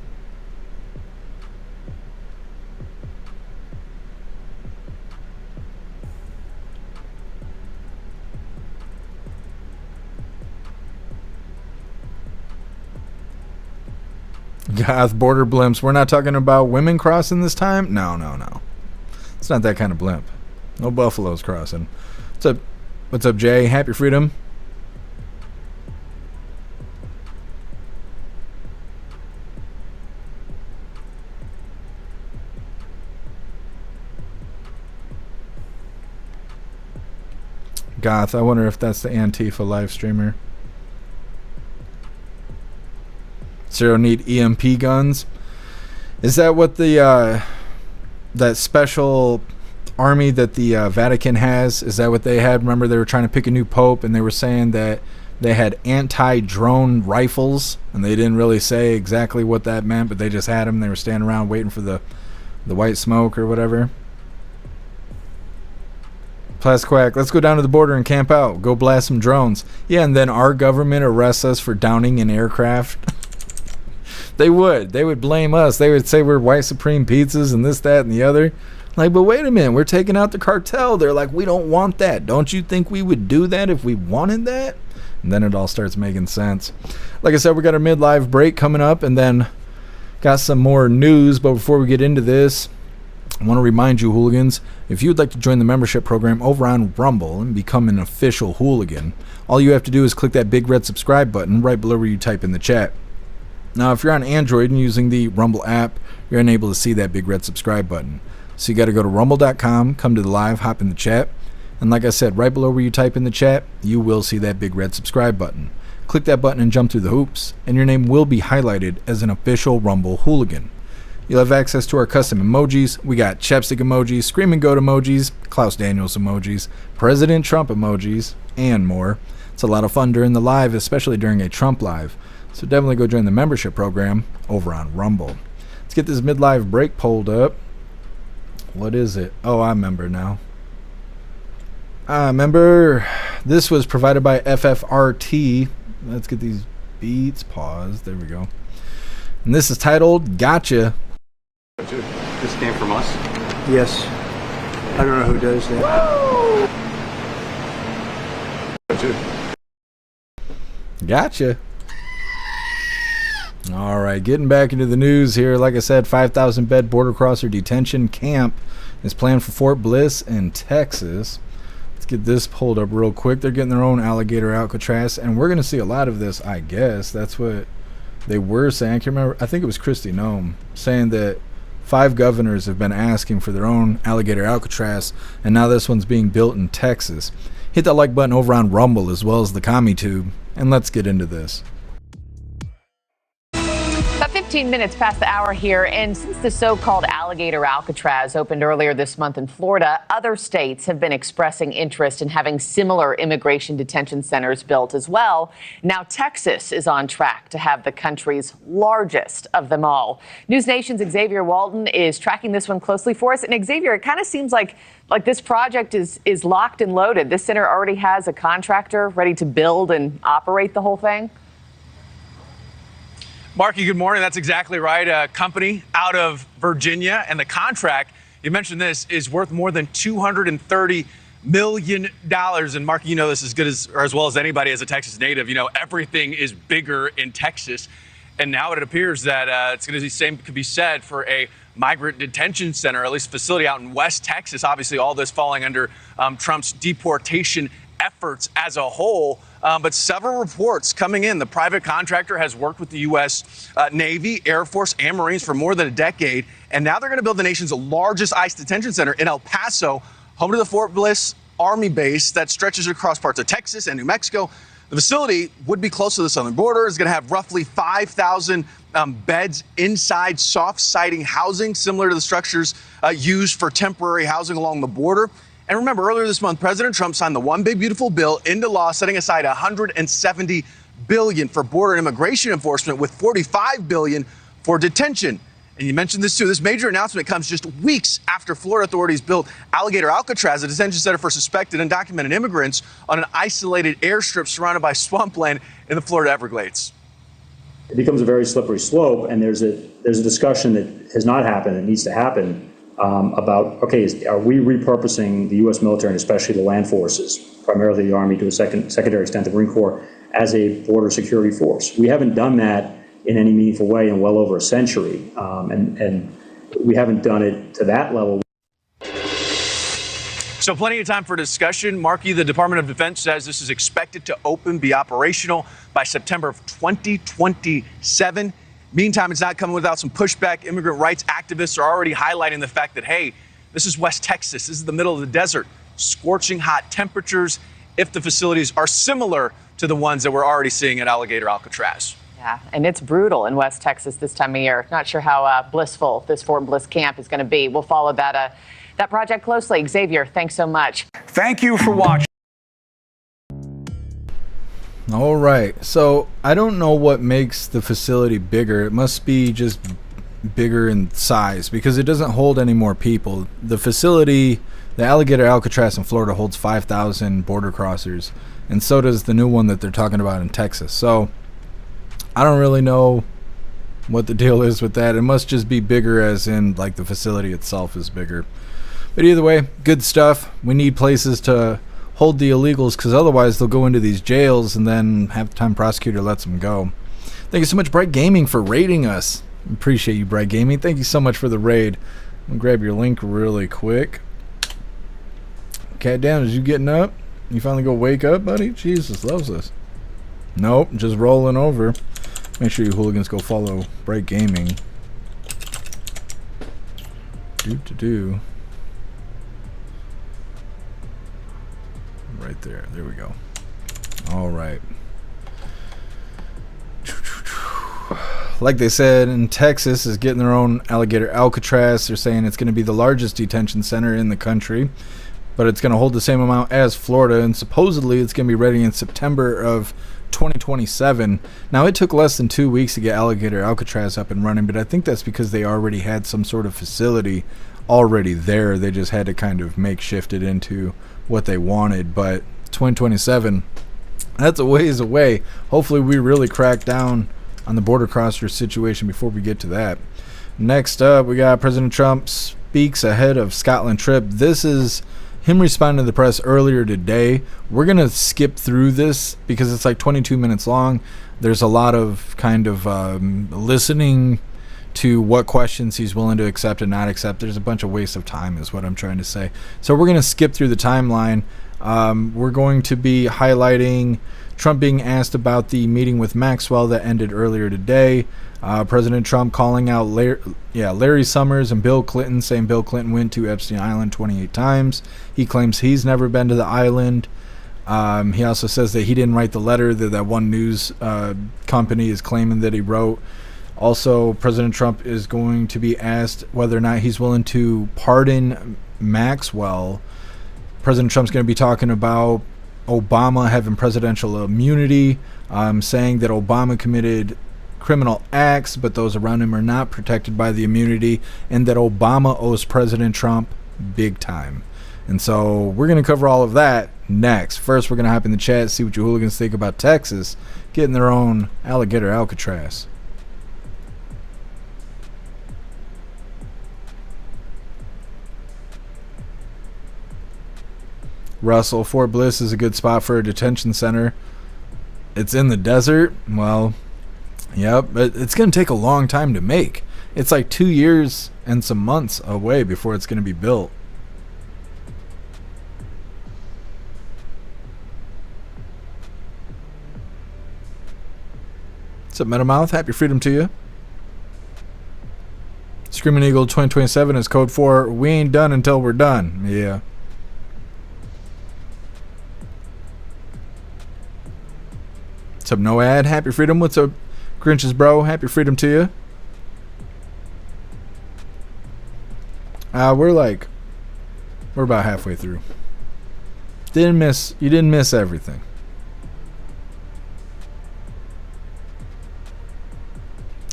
Goth, border blimps. We're not talking about women crossing this time? No. It's not that kind of blimp. No buffaloes crossing. What's up, Jay? Happy Freedom. Goth, I wonder if that's the Antifa live streamer. Zero need EMP guns. Is that what the that special army that the Vatican has? Is that what they had? Remember, they were trying to pick a new pope, and they were saying that they had anti-drone rifles, and they didn't really say exactly what that meant, but they just had them. They were standing around waiting for the white smoke or whatever. Plasquack, let's go down to the border and camp out. Go blast some drones. Yeah, and then our government arrests us for downing an aircraft. They would blame us. They would say we're white supreme pizzas and this, that, and the other. Like, but wait a minute, we're taking out the cartel. They're like, we don't want that. Don't you think we would do that if we wanted that? And then it all starts making sense. Like I said, we got our mid-live break coming up, and then got some more news. But before we get into this, I want to remind you, hooligans, if you'd like to join the membership program over on Rumble and become an official hooligan, all you have to do is click that big red subscribe button right below where you type in the chat. Now, if you're on Android and using the Rumble app, you're unable to see that big red subscribe button. So you got to go to rumble.com, come to the live, hop in the chat, and like I said, right below where you type in the chat, you will see that big red subscribe button. Click that button and jump through the hoops, and your name will be highlighted as an official Rumble hooligan. You'll have access to our custom emojis. We got chapstick emojis, screaming goat emojis, Klaus Daniels emojis, President Trump emojis, and more. It's a lot of fun during the live, especially during a Trump live. So definitely go join the membership program over on Rumble. Let's get this mid-live break pulled up. What is it? Oh, I remember now. I remember. This was provided by FFRT. Let's get these beats paused. There we go. And this is titled Gotcha. This came from us? Yes. I don't know who does that. Gotcha. All right, getting back into the news here. Like I said, 5,000 bed border crosser detention camp is planned for Fort Bliss in Texas. Let's get this pulled up real quick. They're getting their own Alligator Alcatraz, and we're going to see a lot of this, I guess. That's what they were saying. I can't remember. I think it was Kristi Noem saying that 5 governors have been asking for their own Alligator Alcatraz, and now this one's being built in Texas. Hit that like button over on Rumble as well as the CommiTube, and let's get into this. About 15 minutes past the hour here, and since the so-called Alligator Alcatraz opened earlier this month in Florida, other states have been expressing interest in having similar immigration detention centers built as well. Now Texas is on track to have the country's largest of them all. News Nation's Xavier Walton is tracking this one closely for us. And Xavier, it kind of seems like this project is locked and loaded. This center already has a contractor ready to build and operate the whole thing. Marky, good morning. That's exactly right. A company out of Virginia, and the contract, you mentioned this, is worth more than $230 million. And Marky, you know this as good as well as anybody as a Texas native. You know, everything is bigger in Texas. And now it appears that it's going to be the same could be said for a migrant detention center, at least facility out in West Texas. Obviously, all this falling under Trump's deportation efforts as a whole. But several reports coming in. The private contractor has worked with the U.S. Navy, Air Force, and Marines for more than a decade. And now they're going to build the nation's largest ICE detention center in El Paso, home to the Fort Bliss Army base that stretches across parts of Texas and New Mexico. The facility would be close to the southern border. It's going to have roughly 5,000 beds inside soft siding housing, similar to the structures used for temporary housing along the border. And remember, earlier this month, President Trump signed the One Big Beautiful Bill into law, setting aside $170 billion for border and immigration enforcement, with $45 billion for detention. And you mentioned this too. This major announcement comes just weeks after Florida authorities built Alligator Alcatraz, a detention center for suspected undocumented immigrants, on an isolated airstrip surrounded by swampland in the Florida Everglades. It becomes a very slippery slope, and there's a discussion that has not happened and needs to happen about, okay, are we repurposing the U.S. military, and especially the land forces, primarily the Army to a secondary extent, the Marine Corps, as a border security force? We haven't done that in any meaningful way in well over a century, and we haven't done it to that level. So plenty of time for discussion. Marky, the Department of Defense says this is expected to be operational by September of 2027. Meantime, it's not coming without some pushback. Immigrant rights activists are already highlighting the fact that, hey, this is West Texas. This is the middle of the desert. Scorching hot temperatures if the facilities are similar to the ones that we're already seeing at Alligator Alcatraz. Yeah, and it's brutal in West Texas this time of year. Not sure how blissful this Fort Bliss camp is going to be. We'll follow that project closely. Xavier, thanks so much. Thank you for watching. All right, so I don't know what makes the facility bigger. It must be just bigger in size because it doesn't hold any more people. The facility, the Alligator Alcatraz in Florida, holds 5,000 border crossers, and so does the new one that they're talking about in Texas. So I don't really know what the deal is with that. It must just be bigger as in like the facility itself is bigger. But either way, good stuff. We need places to hold the illegals because otherwise they'll go into these jails and then half the time prosecutor lets them go. Thank you so much, Bright Gaming, for raiding us. Appreciate you, Bright Gaming. Thank you so much for the raid. I'm gonna grab your link really quick. Cat down, is you getting up? You finally go wake up, buddy? Jesus loves us. Nope, just rolling over. Make sure you hooligans go follow Bright Gaming. Do. Right there. There we go. All right. Like they said, in Texas is getting their own Alligator Alcatraz. They're saying it's going to be the largest detention center in the country, but it's going to hold the same amount as Florida, and supposedly it's going to be ready in September of 2027. Now, it took less than 2 weeks to get Alligator Alcatraz up and running, but I think that's because they already had some sort of facility already there. They just had to kind of makeshift it into what they wanted. But 2027, that's a ways away. Hopefully we really crack down on the border crosser situation before we get to that. Next up, we got President Trump speaks ahead of Scotland trip. This is him responding to the press earlier today. We're going to skip through this because it's like 22 minutes long. There's a lot of kind of listening to what questions he's willing to accept and not accept. There's a bunch of waste of time is what I'm trying to say. So we're going to skip through the timeline. We're going to be highlighting Trump being asked about the meeting with Maxwell that ended earlier today. President Trump calling out Larry Summers and Bill Clinton, saying Bill Clinton went to Epstein Island 28 times. He claims he's never been to the island. He also says that he didn't write the letter that one news company is claiming that he wrote. Also, President Trump is going to be asked whether or not he's willing to pardon Maxwell. President Trump's going to be talking about Obama having presidential immunity, saying that Obama committed criminal acts, but those around him are not protected by the immunity, and that Obama owes President Trump big time. And so we're going to cover all of that next. First, we're going to hop in the chat, see what you hooligans think about Texas getting their own Alligator Alcatraz. Russell, Fort Bliss is a good spot for a detention center. It's in the desert. Well, yep, but it's going to take a long time to make. It's like 2 years and some months away before it's going to be built. What's up, Metamouth? Happy freedom to you. Screaming Eagle 2027 is code for we ain't done until we're done. Yeah. What's up, Noad? Happy freedom. What's up, Grinch's bro? Happy freedom to you. We're about halfway through. You didn't miss everything.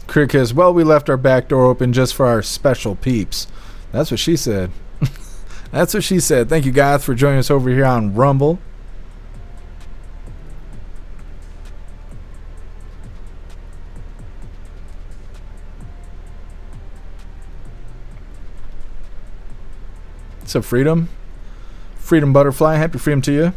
Crickis, well, we left our back door open just for our special peeps. That's what she said. That's what she said. Thank you, Goth, for joining us over here on Rumble. What's up, Freedom? Freedom Butterfly, happy freedom to you.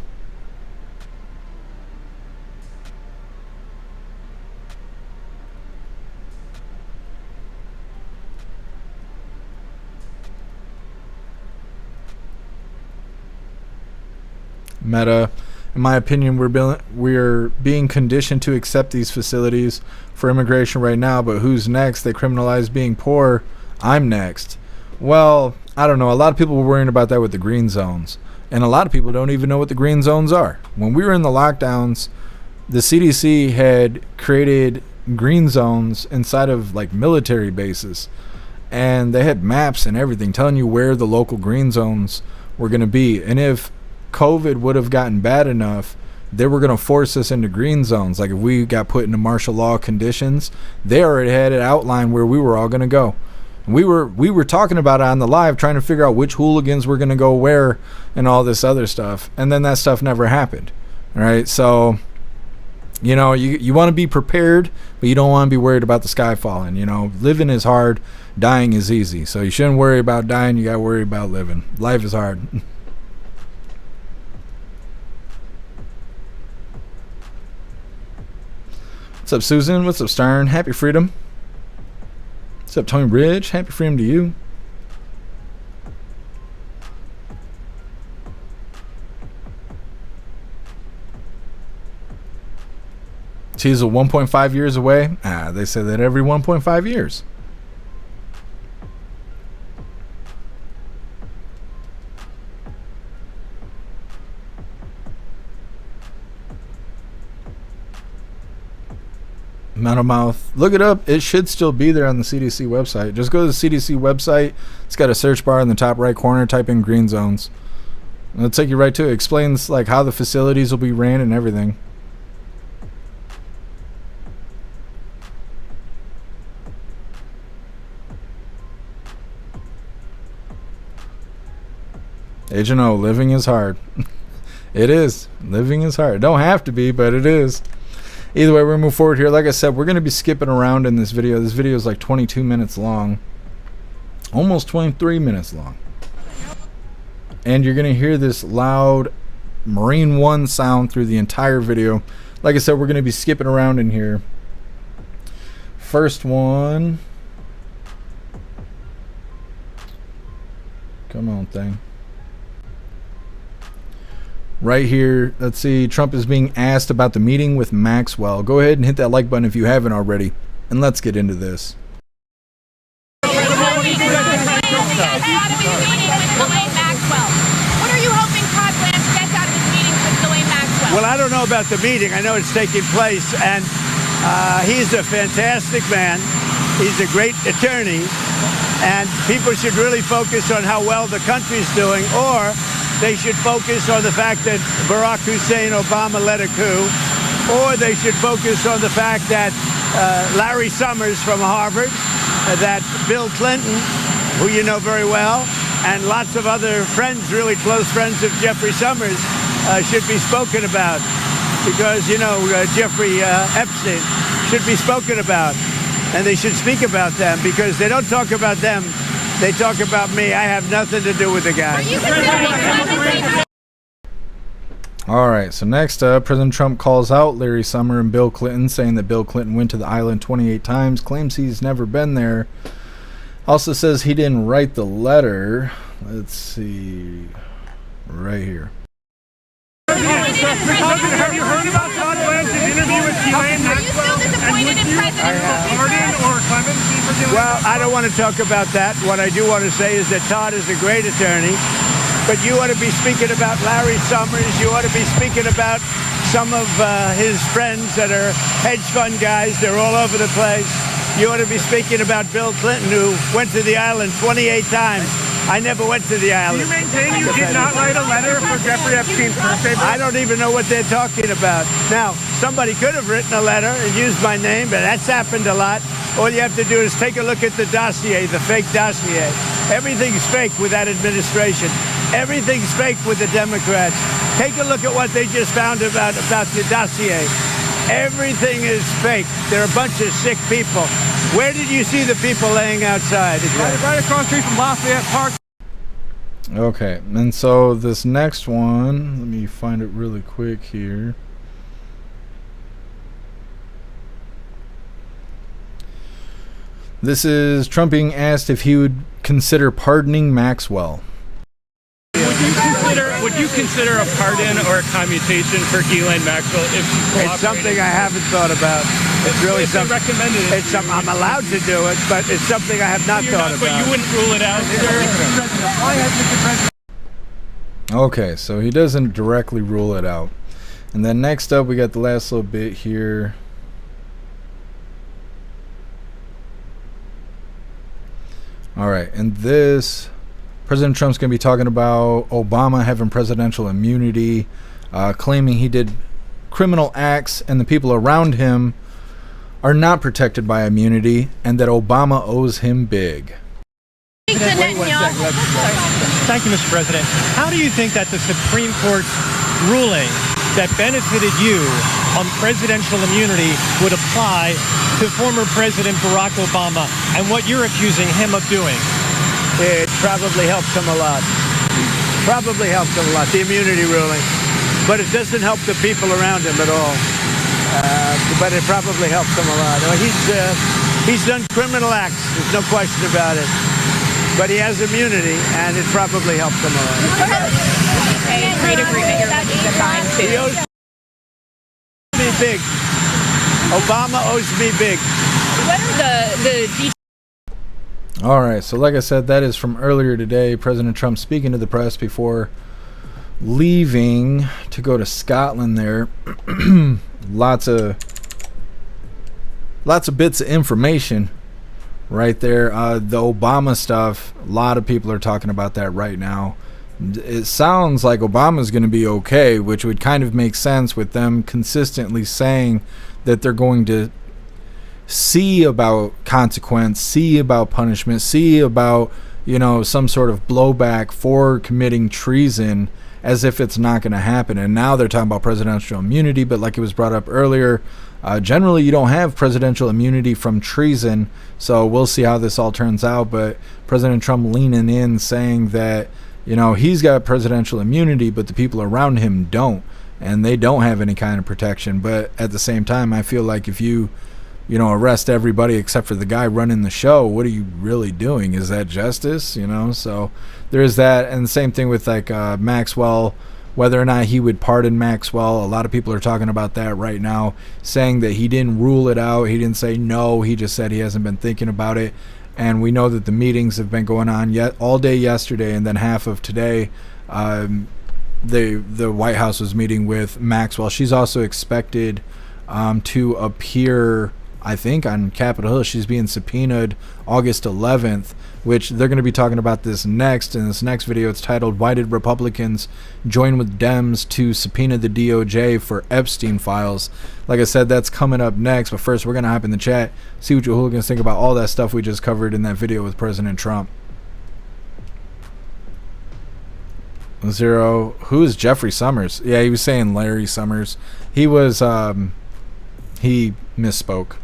Meta, in my opinion, we're being conditioned to accept these facilities for immigration right now, but who's next? They criminalize being poor. I'm next. Well, I don't know. A lot of people were worrying about that with the green zones, and a lot of people don't even know what the green zones are. When we were in the lockdowns, the CDC had created green zones inside of like military bases, and they had maps and everything telling you where the local green zones were going to be. And if COVID would have gotten bad enough, they were going to force us into green zones. Like if we got put into martial law conditions, they already had it outlined where we were all going to go. We were talking about it on the live, trying to figure out which hooligans were going to go where and all this other stuff. And then that stuff never happened. All right. So, you know, you want to be prepared, but you don't want to be worried about the sky falling. You know, living is hard. Dying is easy. So you shouldn't worry about dying. You got to worry about living. Life is hard. What's up, Susan? What's up, Stern? Happy freedom. What's up, Tony Ridge? Happy freedom to you. Teasel 1.5 years away. They say that every 1.5 years. Metalmouth, look it up. It should still be there on the CDC website. Just go to the CDC website. It's got a search bar in the top right corner. Type in green zones. It'll take you right to it. It explains like how the facilities will be ran and everything. Agent O, living is hard. It is. Living is hard. It don't have to be, but it is. Either way, we're going to move forward here. Like I said, we're going to be skipping around in this video. This video is like 22 minutes long. Almost 23 minutes long. And you're going to hear this loud Marine One sound through the entire video. Like I said, we're going to be skipping around in here. First one. Come on, thing. Right here, let's see, Trump is being asked about the meeting with Maxwell. Go ahead and hit that like button if you haven't already, and let's get into this. What are you hoping Todd Blanche gets out of his meeting with Ghislaine Maxwell? Well, I don't know about the meeting. I know it's taking place, and he's a fantastic man. He's a great attorney, and people should really focus on how well the country's doing, or they should focus on the fact that Barack Hussein Obama led a coup, or they should focus on the fact that Larry Summers from Harvard, that Bill Clinton, who you know very well, and lots of other friends, really close friends of Jeffrey Summers, should be spoken about. Because, you know, Jeffrey Epstein should be spoken about. And they should speak about them, because they don't talk about them. They talk about me. I have nothing to do with the guy. All right, so next up, President Trump calls out Larry Summer and Bill Clinton, saying that Bill Clinton went to the island 28 times, claims he's never been there. Also says he didn't write the letter. Let's see, right here. Have you heard about Todd Blanche's interview with Ghislaine Maxwell? And would you pardon or clemency for doing Well, I don't want to talk about that. What I do want to say is that Todd is a great attorney, but you ought to be speaking about Larry Summers. You ought to be speaking about some of his friends that are hedge fund guys. They're all over the place. You ought to be speaking about Bill Clinton, who went to the island 28 times. I never went to the island. Do you maintain you did not write a letter for Jeffrey Epstein's birthday? I don't even know what they're talking about. Now, somebody could have written a letter and used my name, but that's happened a lot. All you have to do is take a look at the dossier, the fake dossier. Everything's fake with that administration. Everything's fake with the Democrats. Take a look at what they just found about the dossier. Everything is fake. They're a bunch of sick people. Where did you see the people laying outside? Right across the street from Lafayette Park. Okay, and so this next one, let me find it really quick here. This is Trump being asked if he would consider pardoning Maxwell. Would you consider a pardon or a commutation for Ghislaine Maxwell if she cooperated? It's something I haven't thought about. It's really something. It's something I'm allowed to do it, but it's something I have not thought about. But you wouldn't rule it out, sir? Okay, so he doesn't directly rule it out. And then next up, we got the last little bit here. All right, and this, President Trump's going to be talking about Obama having presidential immunity, claiming he did criminal acts and the people around him are not protected by immunity, and that Obama owes him big. Thank you, Mr. President. How do you think that the Supreme Court's ruling that benefited you on presidential immunity would apply to former President Barack Obama and what you're accusing him of doing? It probably helps him a lot. Probably helps him a lot, the immunity ruling. But it doesn't help the people around him at all. But it probably helps him a lot. He's done criminal acts, there's no question about it. But he has immunity, and it probably helps him a lot. A trade agreement you're looking to sign too. He owes me big. Obama owes me big. What are the details? All right, so like I said, that is from earlier today. President Trump speaking to the press before leaving to go to Scotland there. lots of bits of information right there. The Obama stuff, a lot of people are talking about that right now. It sounds like Obama's going to be okay, which would kind of make sense with them consistently saying that they're going to see about consequence, see about punishment, see about, you know, some sort of blowback for committing treason, as if it's not going to happen. And now they're talking about presidential immunity, but like it was brought up earlier, generally you don't have presidential immunity from treason, so we'll see how this all turns out. But President Trump leaning in, saying that, you know, he's got presidential immunity, but the people around him don't, and they don't have any kind of protection. But at the same time, I feel like if you know, arrest everybody except for the guy running the show, what are you really doing? Is that justice? You know, so there's that. And the same thing with like Maxwell, whether or not he would pardon Maxwell. A lot of people are talking about that right now, saying that he didn't rule it out. He didn't say no. He just said he hasn't been thinking about it. And we know that the meetings have been going on yet all day yesterday, and then half of today. The White House was meeting with Maxwell. She's also expected to appear I think, on Capitol Hill. She's being subpoenaed August 11th, which they're going to be talking about this next. In this next video, it's titled, "Why Did Republicans Join with Dems to Subpoena the DOJ for Epstein Files?" Like I said, that's coming up next. But first, we're going to hop in the chat, see what you hooligans think about all that stuff we just covered in that video with President Trump. Zero. Who is Jeffrey Summers? Yeah, he was saying Larry Summers. He was, he misspoke.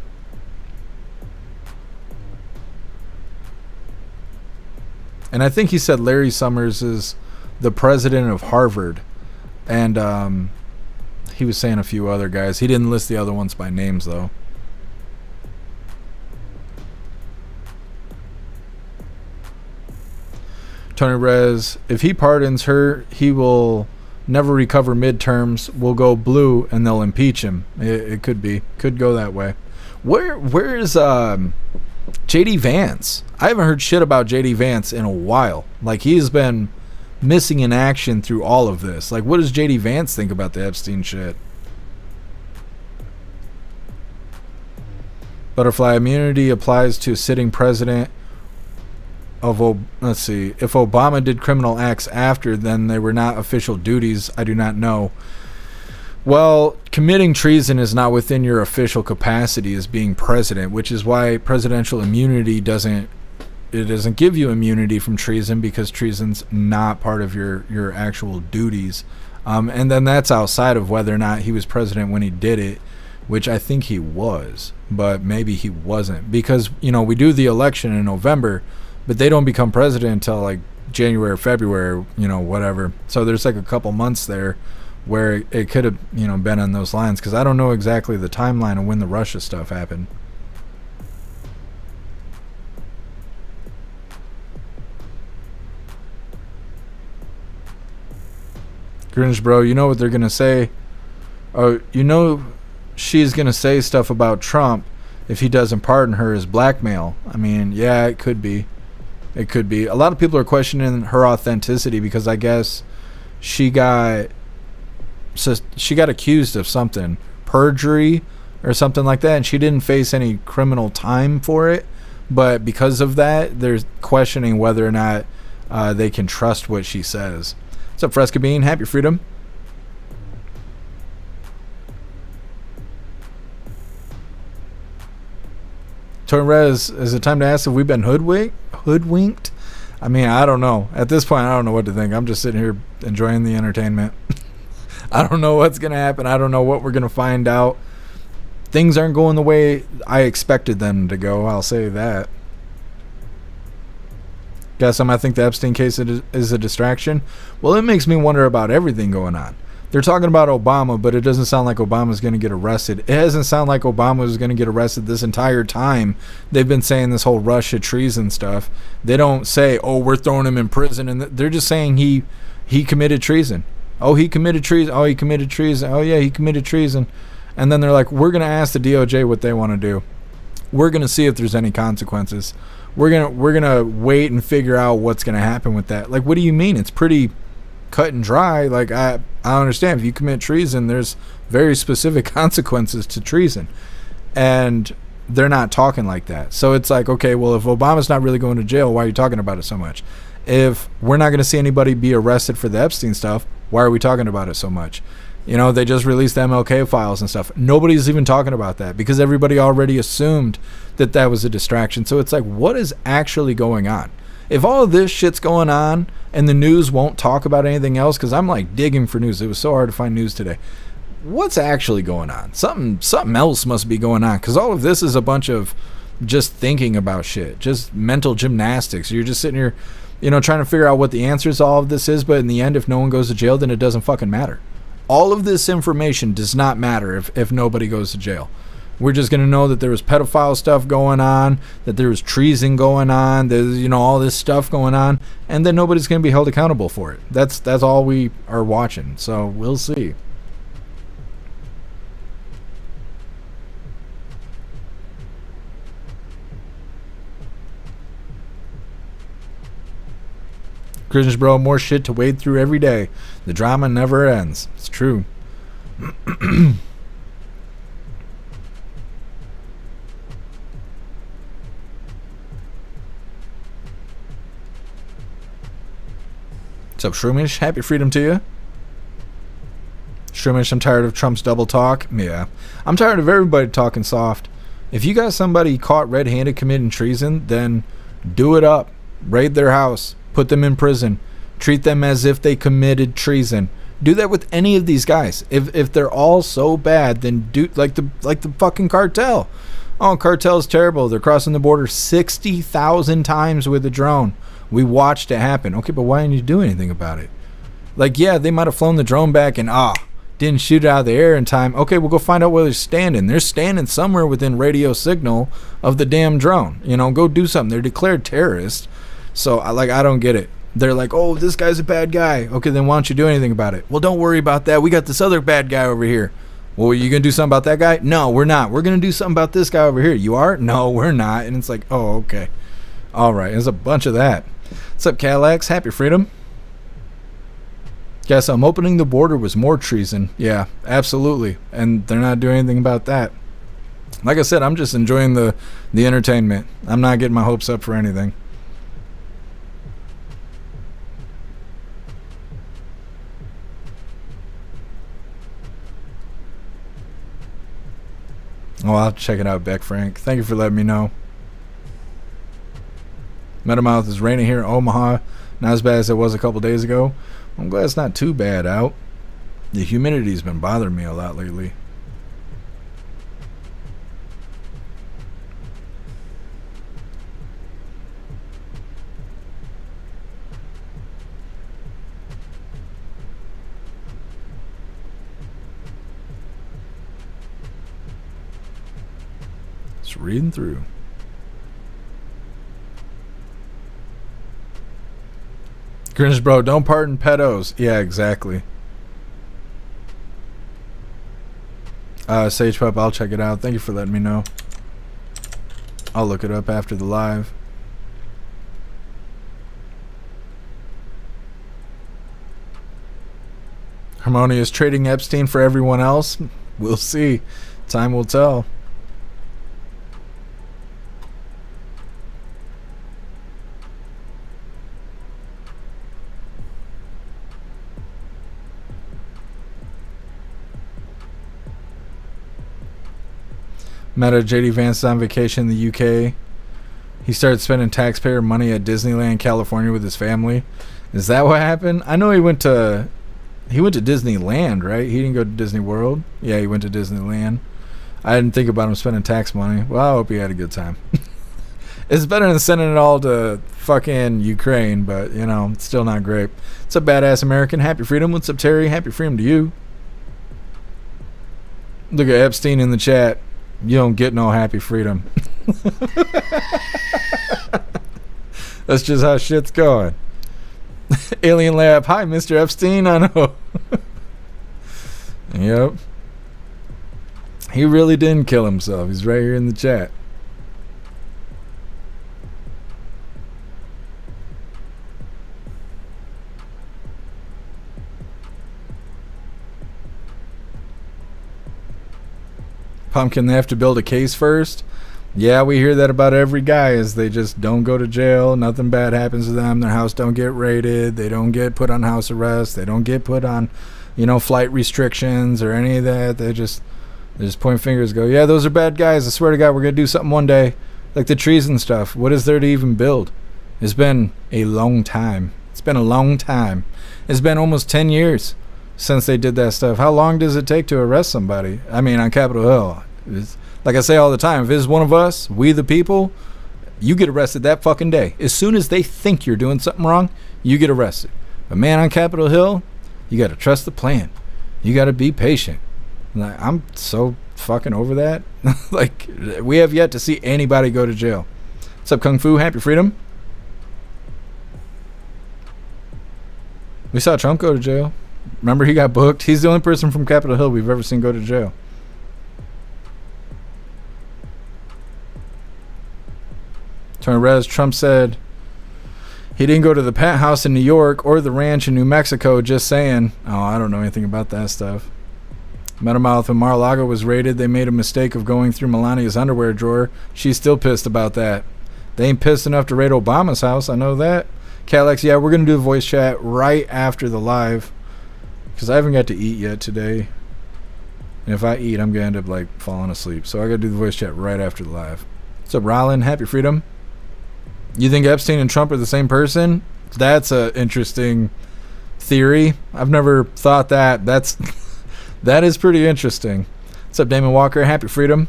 And I think he said Larry Summers is the president of Harvard. And he was saying a few other guys. He didn't list the other ones by names, though. Tony Rez, if he pardons her, he will never recover midterms, will go blue, and they'll impeach him. It could be. Could go that way. Where's J.D. Vance? I haven't heard shit about J.D. Vance in a while. Like, he's been missing in action through all of this. Like, what does J.D. Vance think about the Epstein shit? Butterfly immunity applies to a sitting president of, let's see, if Obama did criminal acts after, then they were not official duties. I do not know. Well, committing treason is not within your official capacity as being president, which is why presidential immunity doesn't give you immunity from treason, because treason's not part of your actual duties. And then that's outside of whether or not he was president when he did it, which I think he was, but maybe he wasn't, because, you know, we do the election in November, but they don't become president until like January or February, you know, whatever. So there's like a couple months there where it could have, you know, been on those lines, because I don't know exactly the timeline of when the Russia stuff happened. Grinch bro, you know what they're gonna say? Oh, you know, she's gonna say stuff about Trump if he doesn't pardon her as blackmail. I mean, yeah, it could be. It could be. A lot of people are questioning her authenticity, because I guess she got accused of something, perjury or something like that, and she didn't face any criminal time for it. But because of that, they're questioning whether or not they can trust what she says. What's up, Fresca Bean? Happy freedom. Torres, is it time to ask if we've been hoodwinked? I mean, I don't know. At this point, I don't know what to think. I'm just sitting here enjoying the entertainment. I don't know what's going to happen. I don't know what we're going to find out. Things aren't going the way I expected them to go. I'll say that. Guess I think the Epstein case is a distraction. Well, it makes me wonder about everything going on. They're talking about Obama, but it doesn't sound like Obama's going to get arrested. It doesn't sound like Obama was going to get arrested this entire time. They've been saying this whole Russia treason stuff. They don't say, oh, we're throwing him in prison. And they're just saying he committed treason. Oh, he committed treason. Oh, he committed treason. Oh, yeah, he committed treason. And then they're like, we're going to ask the DOJ what they want to do. We're going to see if there's any consequences. We're gonna wait and figure out what's going to happen with that. Like, what do you mean? It's pretty cut and dry. Like, I understand if you commit treason, there's very specific consequences to treason, and they're not talking like that. So it's like, okay, well, if Obama's not really going to jail, why are you talking about it so much? If we're not going to see anybody be arrested for the Epstein stuff, why are we talking about it so much? You know, they just released the MLK files and stuff. Nobody's even talking about that, because everybody already assumed that that was a distraction. So it's like, what is actually going on? If all of this shit's going on and the news won't talk about anything else, because I'm like digging for news. It was so hard to find news today. What's actually going on? Something else must be going on, because all of this is a bunch of just thinking about shit, just mental gymnastics. You're just sitting here, you know, trying to figure out what the answers to all of this is, but in the end, if no one goes to jail, then it doesn't fucking matter. All of this information does not matter if nobody goes to jail. We're just going to know that there was pedophile stuff going on, that there was treason going on, there's, you know, all this stuff going on, and then nobody's going to be held accountable for it. That's all we are watching. So we'll see. Christians, bro, more shit to wade through every day. The drama never ends. It's true. What's up, Shroomish? Happy freedom to you. Shroomish, I'm tired of Trump's double talk. Yeah. I'm tired of everybody talking soft. If you got somebody caught red-handed committing treason, then do it up. Raid their house. Put them in prison. Treat them as if they committed treason. Do that with any of these guys. If they're all so bad, then do like the fucking cartel. Oh, cartel's terrible. They're crossing the border 60,000 times with a drone. We watched it happen. Okay, but why didn't you do anything about it? Like, yeah, they might have flown the drone back and didn't shoot it out of the air in time. Okay, we'll go find out where they're standing. They're standing somewhere within radio signal of the damn drone. You know, go do something. They're declared terrorists. So, I don't get it. They're like, oh, this guy's a bad guy. Okay, then why don't you do anything about it? Well, don't worry about that. We got this other bad guy over here. Well, are you going to do something about that guy? No, we're not. We're going to do something about this guy over here. You are? No, we're not. And it's like, oh, okay. All right. There's a bunch of that. What's up, Cadillacs? Happy freedom. Guess I'm opening the border was more treason. Yeah, absolutely. And they're not doing anything about that. Like I said, I'm just enjoying the entertainment. I'm not getting my hopes up for anything. Oh, I'll check it out, Beck Frank. Thank you for letting me know. Metamouth is raining here in Omaha. Not as bad as it was a couple days ago. I'm glad it's not too bad out. The humidity's been bothering me a lot lately. Just reading through. Grinch bro, don't pardon pedos. Yeah, exactly. Sage Pup, I'll check it out. Thank you for letting me know. I'll look it up after the live. Harmonious trading Epstein for everyone else? We'll see. Time will tell. Met a JD Vance on vacation in the UK. He started spending taxpayer money at Disneyland, California with his family. Is that what happened? I know he went to Disneyland, right? He didn't go to Disney World. Yeah, he went to Disneyland. I didn't think about him spending tax money. Well, I hope he had a good time. It's better than sending it all to fucking Ukraine, but, you know, it's still not great. It's a badass American. Happy freedom. What's up, Terry? Happy freedom to you. Look at Epstein in the chat. You don't get no happy freedom. That's just how shit's going. Alien Lab. Hi, Mr. Epstein. I know. Yep. He really didn't kill himself. He's right here in the chat. Pumpkin, they have to build a case first. Yeah, we hear that about every guy, is they just don't go to jail. Nothing bad happens to them. Their house don't get raided. They don't get put on house arrest. They don't get put on, flight restrictions or any of that. They just point fingers, go, yeah, those are bad guys. I swear to God, we're going to do something one day. Like the treason stuff. What is there to even build? It's been a long time. It's been a long time. It's been almost 10 years since they did that stuff. How long does it take to arrest somebody? I mean, on Capitol Hill. It's, like I say all the time, if it's one of us, we the people, you get arrested that fucking day. As soon as they think you're doing something wrong, you get arrested. But man, on Capitol Hill, you got to trust the plan. You got to be patient. Like, I'm so fucking over that. Like, we have yet to see anybody go to jail. What's up, Kung Fu? Happy freedom. We saw Trump go to jail. Remember, he got booked. He's the only person from Capitol Hill we've ever seen go to jail. Tony Rez, Trump said he didn't go to the penthouse in New York or the ranch in New Mexico, just saying. Oh, I don't know anything about that stuff. Metamouth, when Mar-a-Lago was raided, they made a mistake of going through Melania's underwear drawer. She's still pissed about that. They ain't pissed enough to raid Obama's house, I know that. Calex, yeah, we're going to do the voice chat right after the live because I haven't got to eat yet today. And if I eat, I'm going to end up like falling asleep. So I got to do the voice chat right after the live. What's up, Rylan? Happy freedom. You think Epstein and Trump are the same person? That's a interesting theory. I've never thought that. That is pretty interesting. What's up, Damon Walker? Happy freedom.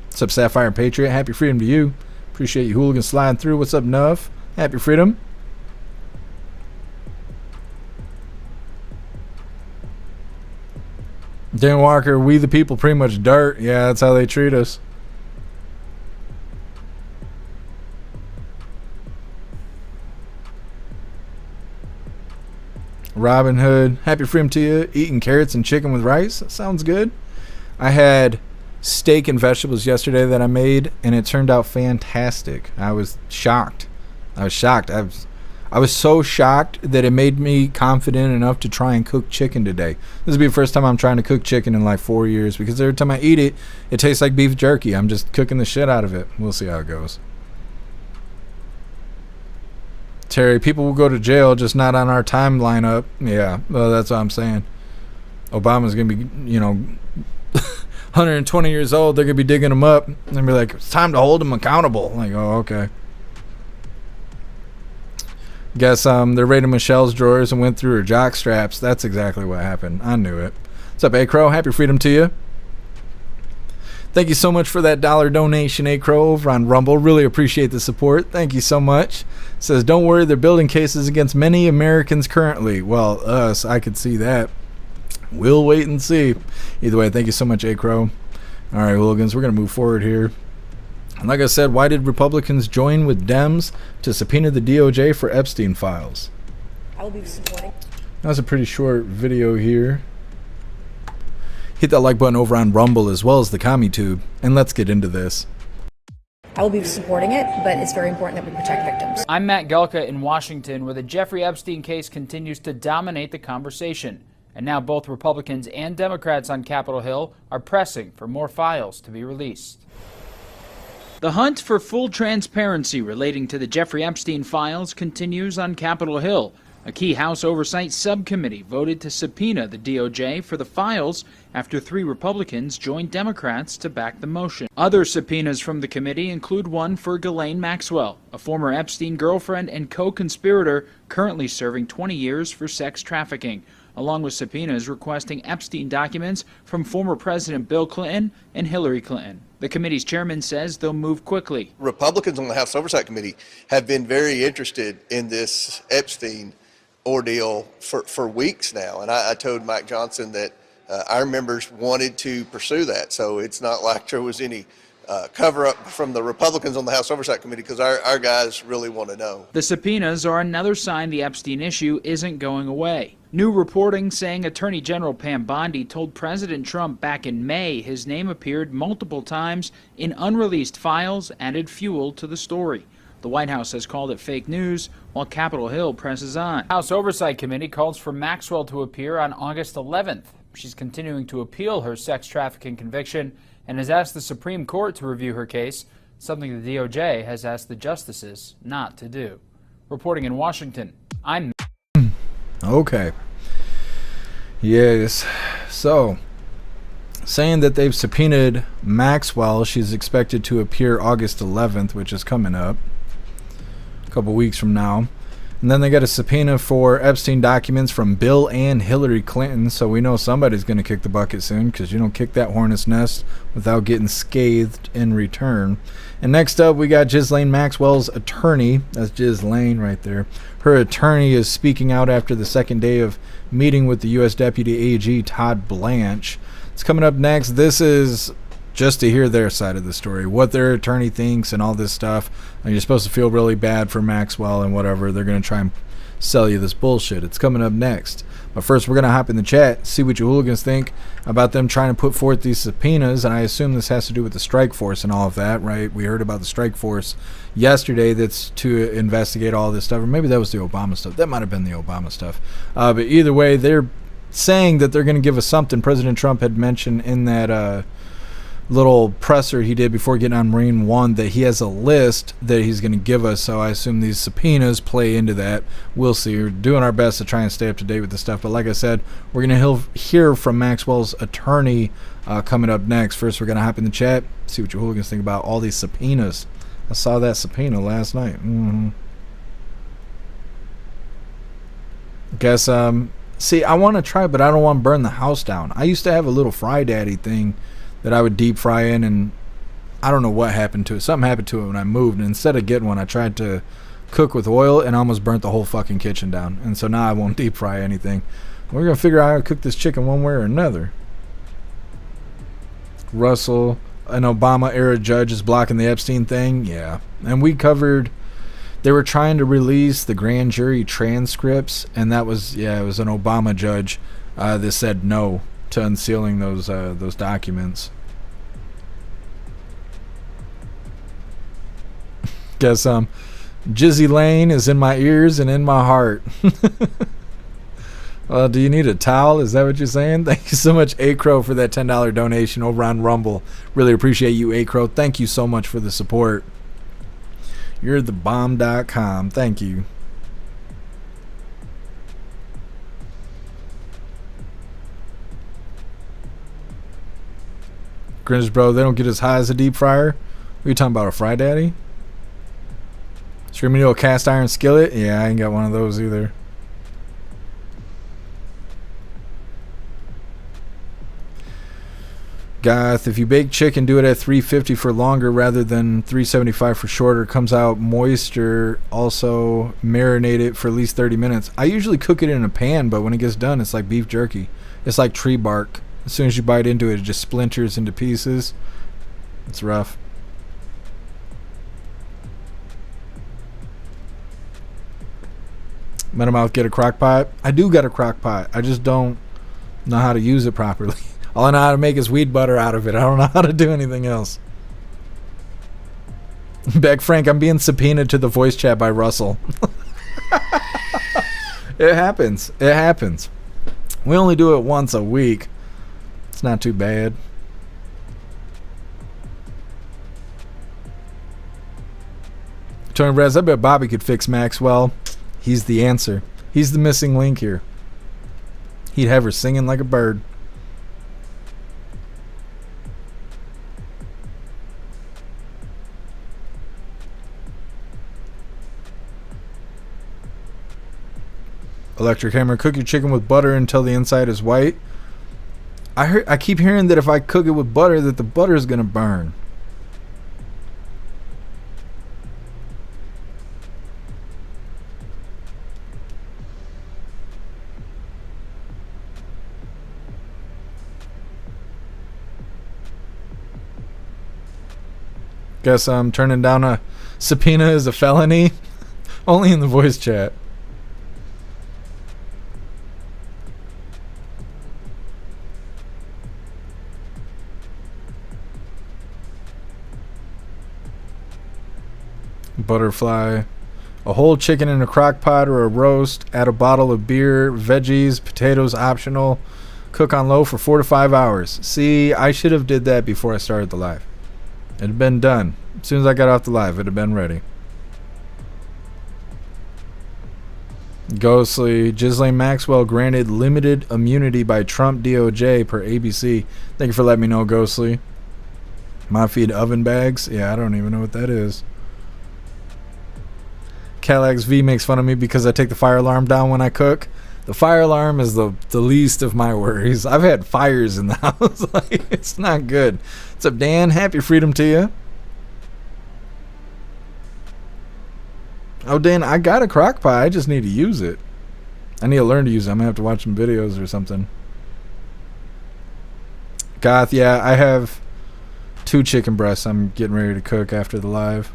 What's up, Sapphire Patriot? Happy freedom to you. Appreciate you hooligans sliding through. What's up, Nuff? Happy freedom. Dan Walker, we the people, pretty much dirt. Yeah, that's how they treat us. Robin Hood, happy freedom to you. Eating carrots and chicken with rice. That sounds good. I had steak and vegetables yesterday that I made, and it turned out fantastic. I was shocked. I was so shocked that it made me confident enough to try and cook chicken today. This will be the first time I'm trying to cook chicken in like 4 years because every time I eat it, it tastes like beef jerky. I'm just cooking the shit out of it. We'll see how it goes. Terry, people will go to jail, just not on our time lineup. Yeah, well, that's what I'm saying. Obama's going to be, 120 years old. They're going to be digging him up and be like, it's time to hold him accountable. Like, oh, okay. Guess they're raiding Michelle's drawers and went through her jock straps. That's exactly what happened. I knew it. What's up, A-Crow? Happy freedom to you. Thank you so much for that $1 donation, A-Crow, over on Rumble. Really appreciate the support. Thank you so much. Says, don't worry, they're building cases against many Americans currently. Well, us, I could see that. We'll wait and see. Either way, thank you so much, A-Crow. All right, hooligans, we're going to move forward here. And like I said, why did Republicans join with Dems to subpoena the DOJ for Epstein files? I will be supporting. That was a pretty short video here. Hit that like button over on Rumble as well as the CommuTube, and let's get into this. I will be supporting it, but it's very important that we protect victims. I'm Matt Gelka in Washington, where the Jeffrey Epstein case continues to dominate the conversation. And now both Republicans and Democrats on Capitol Hill are pressing for more files to be released. The hunt for full transparency relating to the Jeffrey Epstein files continues on Capitol Hill. A key House Oversight Subcommittee voted to subpoena the DOJ for the files after 3 Republicans joined Democrats to back the motion. Other subpoenas from the committee include one for Ghislaine Maxwell, a former Epstein girlfriend and co-conspirator currently serving 20 years for sex trafficking, along with subpoenas requesting Epstein documents from former President Bill Clinton and Hillary Clinton. The committee's chairman says they'll move quickly. Republicans on the House Oversight Committee have been very interested in this Epstein ordeal for weeks now, and I told Mike Johnson that our members wanted to pursue that, so it's not like there was any cover-up from the Republicans on the House Oversight Committee, because our guys really want to know. The subpoenas are another sign the Epstein issue isn't going away. New reporting saying Attorney General Pam Bondi told President Trump back in May his name appeared multiple times in unreleased files added fuel to the story. The White House has called it fake news, while Capitol Hill presses on. House Oversight Committee calls for Maxwell to appear on August 11th. She's continuing to appeal her sex trafficking conviction and has asked the Supreme Court to review her case, something the DOJ has asked the justices not to do. Reporting in Washington, I'm... Okay. Yes. So, saying that they've subpoenaed Maxwell, she's expected to appear August 11th, which is coming up. Couple weeks from now, and then they got a subpoena for Epstein documents from Bill and Hillary Clinton, so we know somebody's going to kick the bucket soon, because you don't kick that hornet's nest without getting scathed in return. And next up, we got Ghislaine Maxwell's attorney. That's Ghislaine right there. Her attorney is speaking out after the second day of meeting with the U.S. Deputy AG Todd Blanche. It's coming up next. This is just to hear their side of the story, what their attorney thinks and all this stuff. And you're supposed to feel really bad for Maxwell and whatever. They're going to try and sell you this bullshit. It's coming up next. But first, we're going to hop in the chat, see what you hooligans think about them trying to put forth these subpoenas. And I assume this has to do with the strike force and all of that, right? We heard about the strike force yesterday that's to investigate all this stuff. Or maybe that was the Obama stuff. That might have been the Obama stuff. But either way, they're saying that they're going to give us something. President Trump had mentioned in that little presser he did before getting on Marine One that he has a list that he's going to give us, so I assume these subpoenas play into that. We'll see. We're doing our best to try and stay up to date with this stuff, but like I said, we're going to hear from Maxwell's attorney coming up next. First, we're going to hop in the chat, see what you hooligans think about all these subpoenas. I saw that subpoena last night. Guess, see, I want to try, but I don't want to burn the house down. I used to have a little Fry Daddy thing that I would deep fry in, and I don't know what happened to it. Something happened to it when I moved, and instead of getting one, I tried to cook with oil and almost burnt the whole fucking kitchen down. And so now I won't deep fry anything. We're going to figure out how to cook this chicken one way or another. Russell, an Obama-era judge, is blocking the Epstein thing. Yeah. And we covered... They were trying to release the grand jury transcripts, and that was, yeah, it was an Obama judge that said no to unsealing those documents. Guess Jizzy Lane is in my ears and in my heart. Do you need a towel? Is that what you're saying? Thank you so much, Acro, for that $10 donation over on Rumble. Really appreciate you, Acro. Thank you so much for the support. You're the bomb.com. Thank you. Grins, bro, they don't get as high as a deep fryer. What are you talking about, a Fry Daddy? Streaming to a cast iron skillet? Yeah, I ain't got one of those either. Goth, if you bake chicken, do it at 350 for longer rather than 375 for shorter. Comes out moister. Also, marinate it for at least 30 minutes. I usually cook it in a pan, but when it gets done, it's like beef jerky. It's like tree bark. As soon as you bite into it, it just splinters into pieces. It's rough. Metamouth, get a crock pot. I do got a crock pot. I just don't know how to use it properly. All I know how to make is weed butter out of it. I don't know how to do anything else. Beck Frank, I'm being subpoenaed to the voice chat by Russell. It happens. It happens. We only do it once a week. It's not too bad. Tony Rez, I bet Bobby could fix Maxwell. He's the answer. He's the missing link here. He'd have her singing like a bird. Electric Hammer, cook your chicken with butter until the inside is white. I keep hearing that if I cook it with butter, that the butter is going to burn. Guess I'm turning down a subpoena as a felony. Only in the voice chat. Butterfly, a whole chicken in a crock pot or a roast, add a bottle of beer, veggies, potatoes optional, cook on low for 4 to 5 hours. See, I should have did that before I started the live. It had been done. As soon as I got off the live, it had been ready. Ghostly, Ghislaine Maxwell granted limited immunity by Trump DOJ per ABC. Thank you for letting me know, Ghostly. My feed oven bags? Yeah, I don't even know what that is. Calax V makes fun of me because I take the fire alarm down when I cook. The fire alarm is the least of my worries. I've had fires in the house. Like, it's not good. What's up, Dan? Happy freedom to you. Oh, Dan, I got a crock pot. I just need to use it. I need to learn to use it. I'm going to have to watch some videos or something. Goth, yeah, I have 2 chicken breasts I'm getting ready to cook after the live.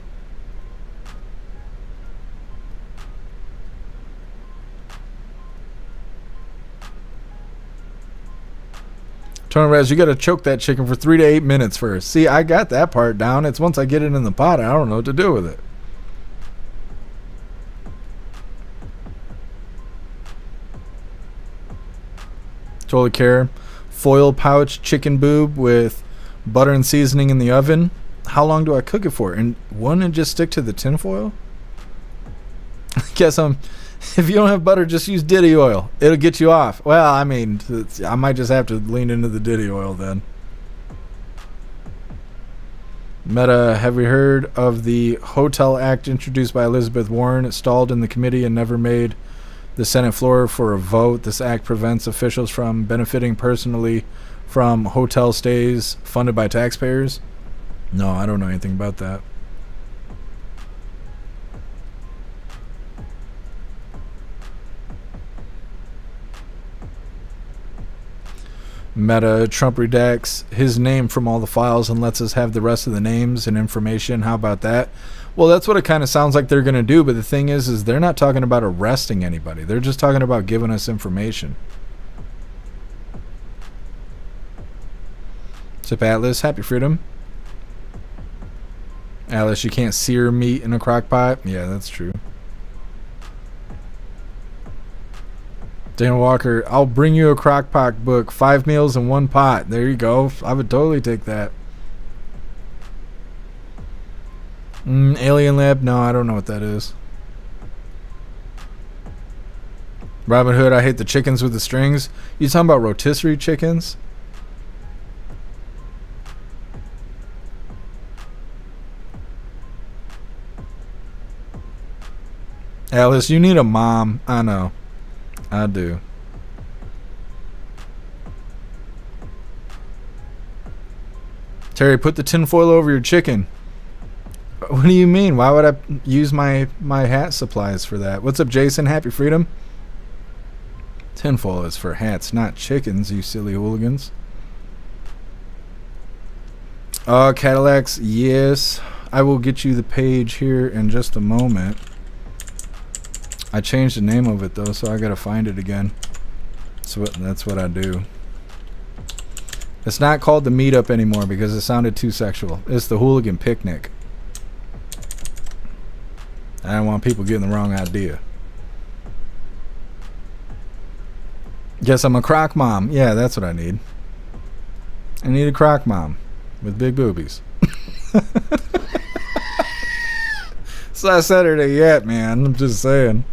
Tony Rez, you got to choke that chicken for 3 to 8 minutes first. See, I got that part down. It's once I get it in the pot, I don't know what to do with it. Totally care. Foil pouch chicken boob with Butter and seasoning in the oven. How long do I cook it for? And wouldn't it just stick to the tinfoil? Guess if you don't have butter, just use Diddy oil. It'll get you off. Well, I mean, I might just have to lean into the Diddy oil then. Meta, have we heard of the Hotel Act introduced by Elizabeth Warren? It stalled in the committee and never made the Senate floor for a vote. This act prevents officials from benefiting personally from hotel stays funded by taxpayers. No, I don't know anything about that. Meta, Trump redacts his name from all the files and lets us have the rest of the names and information. How about that? Well, that's what it kind of sounds like they're going to do, but the thing is they're not talking about arresting anybody. They're just talking about giving us information. Sip Atlas, happy freedom. Alice, you can't sear meat in a crock pot? Yeah, that's true. Dana Walker, I'll bring you a crock pot book. 5 meals in 1 pot. There you go. I would totally take that. Alien Lab? No, I don't know what that is. Robin Hood, I hate the chickens with the strings. You talking about rotisserie chickens? Alice, you need a mom. I know. I do. Terry, put the tinfoil over your chicken. What do you mean? Why would I use my hat supplies for that? What's up, Jason? Happy freedom. Tinfoil is for hats, not chickens, you silly hooligans. Cadillacs, yes. I will get you the page here in just a moment. I changed the name of it though, so I gotta find it again. So that's what I do. It's not called the meetup anymore because it sounded too sexual. It's the hooligan picnic. I don't want people getting the wrong idea. Guess I'm a crock mom. Yeah, that's what I need. I need a crock mom with big boobies. It's not Saturday yet, man. I'm just saying.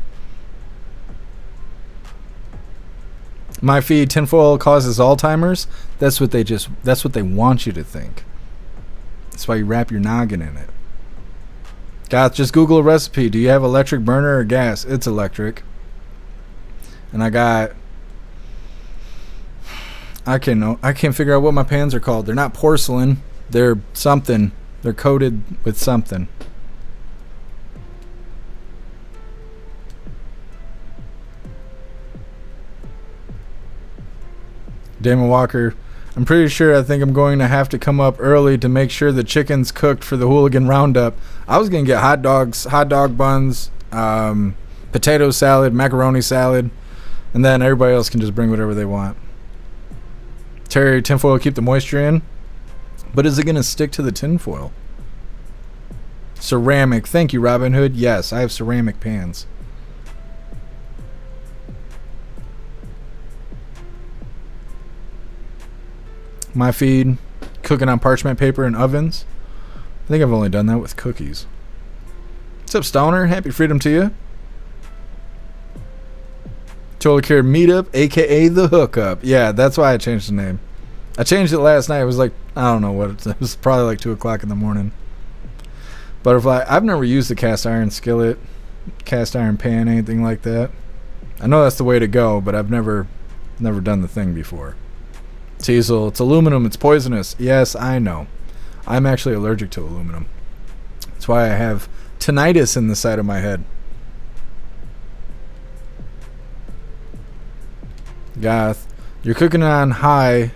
My feed, tinfoil causes Alzheimer's. That's what they want you to think. That's why you wrap your noggin in it. Guys, just Google a recipe. Do you have electric burner or gas? It's electric. And I can't figure out what my pans are called. They're not porcelain. They're something. They're coated with something. Damon Walker, I'm pretty sure I think I'm going to have to come up early to make sure the chicken's cooked for the hooligan roundup. I was going to get hot dogs, hot dog buns, potato salad, macaroni salad, and then everybody else can just bring whatever they want. Terry, tinfoil keep the moisture in, but is it going to stick to the tinfoil? Ceramic. Thank you, Robin Hood. Yes, I have ceramic pans. My feed, cooking on parchment paper in ovens. I think I've only done that with cookies. What's up, Stoner? Happy freedom to you. Total Care Meetup, aka the Hookup. Yeah, that's why I changed the name. I changed it last night. It was like, I don't know what, it was probably like 2 o'clock in the morning. Butterfly, I've never used the cast iron skillet, cast iron pan, anything like that. I know that's the way to go, but I've never done the thing before. Teasel, it's aluminum, it's poisonous. Yes, I know. I'm actually allergic to aluminum. That's why I have tinnitus in the side of my head. Goth, you're cooking on high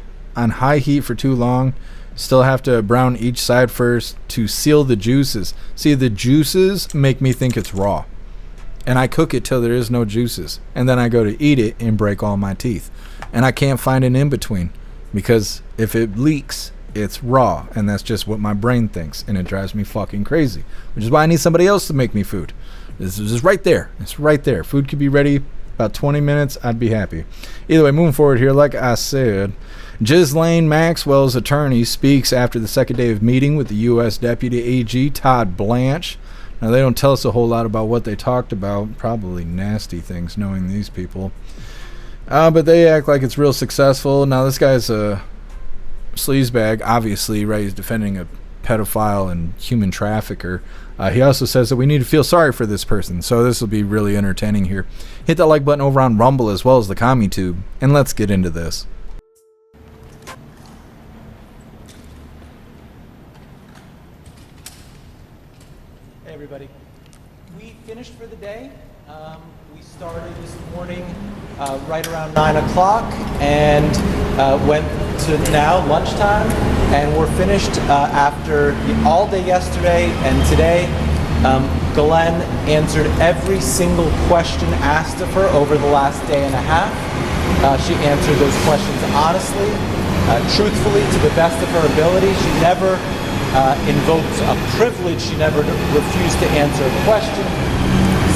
heat for too long. Still have to brown each side first to seal the juices. See, the juices make me think it's raw. And I cook it till there is no juices. And then I go to eat it and break all my teeth. And I can't find an in-between. Because if it leaks, it's raw. And that's just what my brain thinks. And it drives me fucking crazy. Which is why I need somebody else to make me food. This is right there. It's right there. Food could be ready about 20 minutes, I'd be happy. Either way, moving forward here, like I said, Ghislaine Maxwell's attorney speaks after the second day of meeting with the U.S. Deputy AG Todd Blanche. Now, they don't tell us a whole lot about what they talked about. Probably nasty things, knowing these people. But they act like it's real successful. Now, this guy's a sleazebag, obviously, right? He's defending a pedophile and human trafficker. He also says that we need to feel sorry for this person. So this will be really entertaining here. Hit that like button over on Rumble as well as the CommuTube. And let's get into this. Hey everybody. We finished for the day. We started this morning right around 9 o'clock and went to now lunchtime, and we're finished after all day yesterday and today. Ghislaine answered every single question asked of her over the last day and a half. She answered those questions honestly, truthfully, to the best of her ability. She never invoked a privilege. She never refused to answer a question.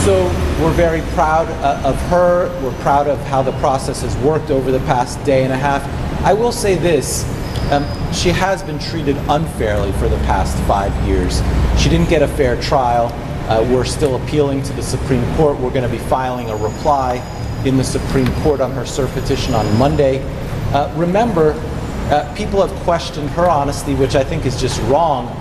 So we're very proud of her. We're proud of how the process has worked over the past day and a half. I will say this, she has been treated unfairly for the past 5 years. She didn't get a fair trial. We're still appealing to the Supreme Court. We're going to be filing a reply in the Supreme Court on her cert petition on Monday. Remember, people have questioned her honesty, which I think is just wrong.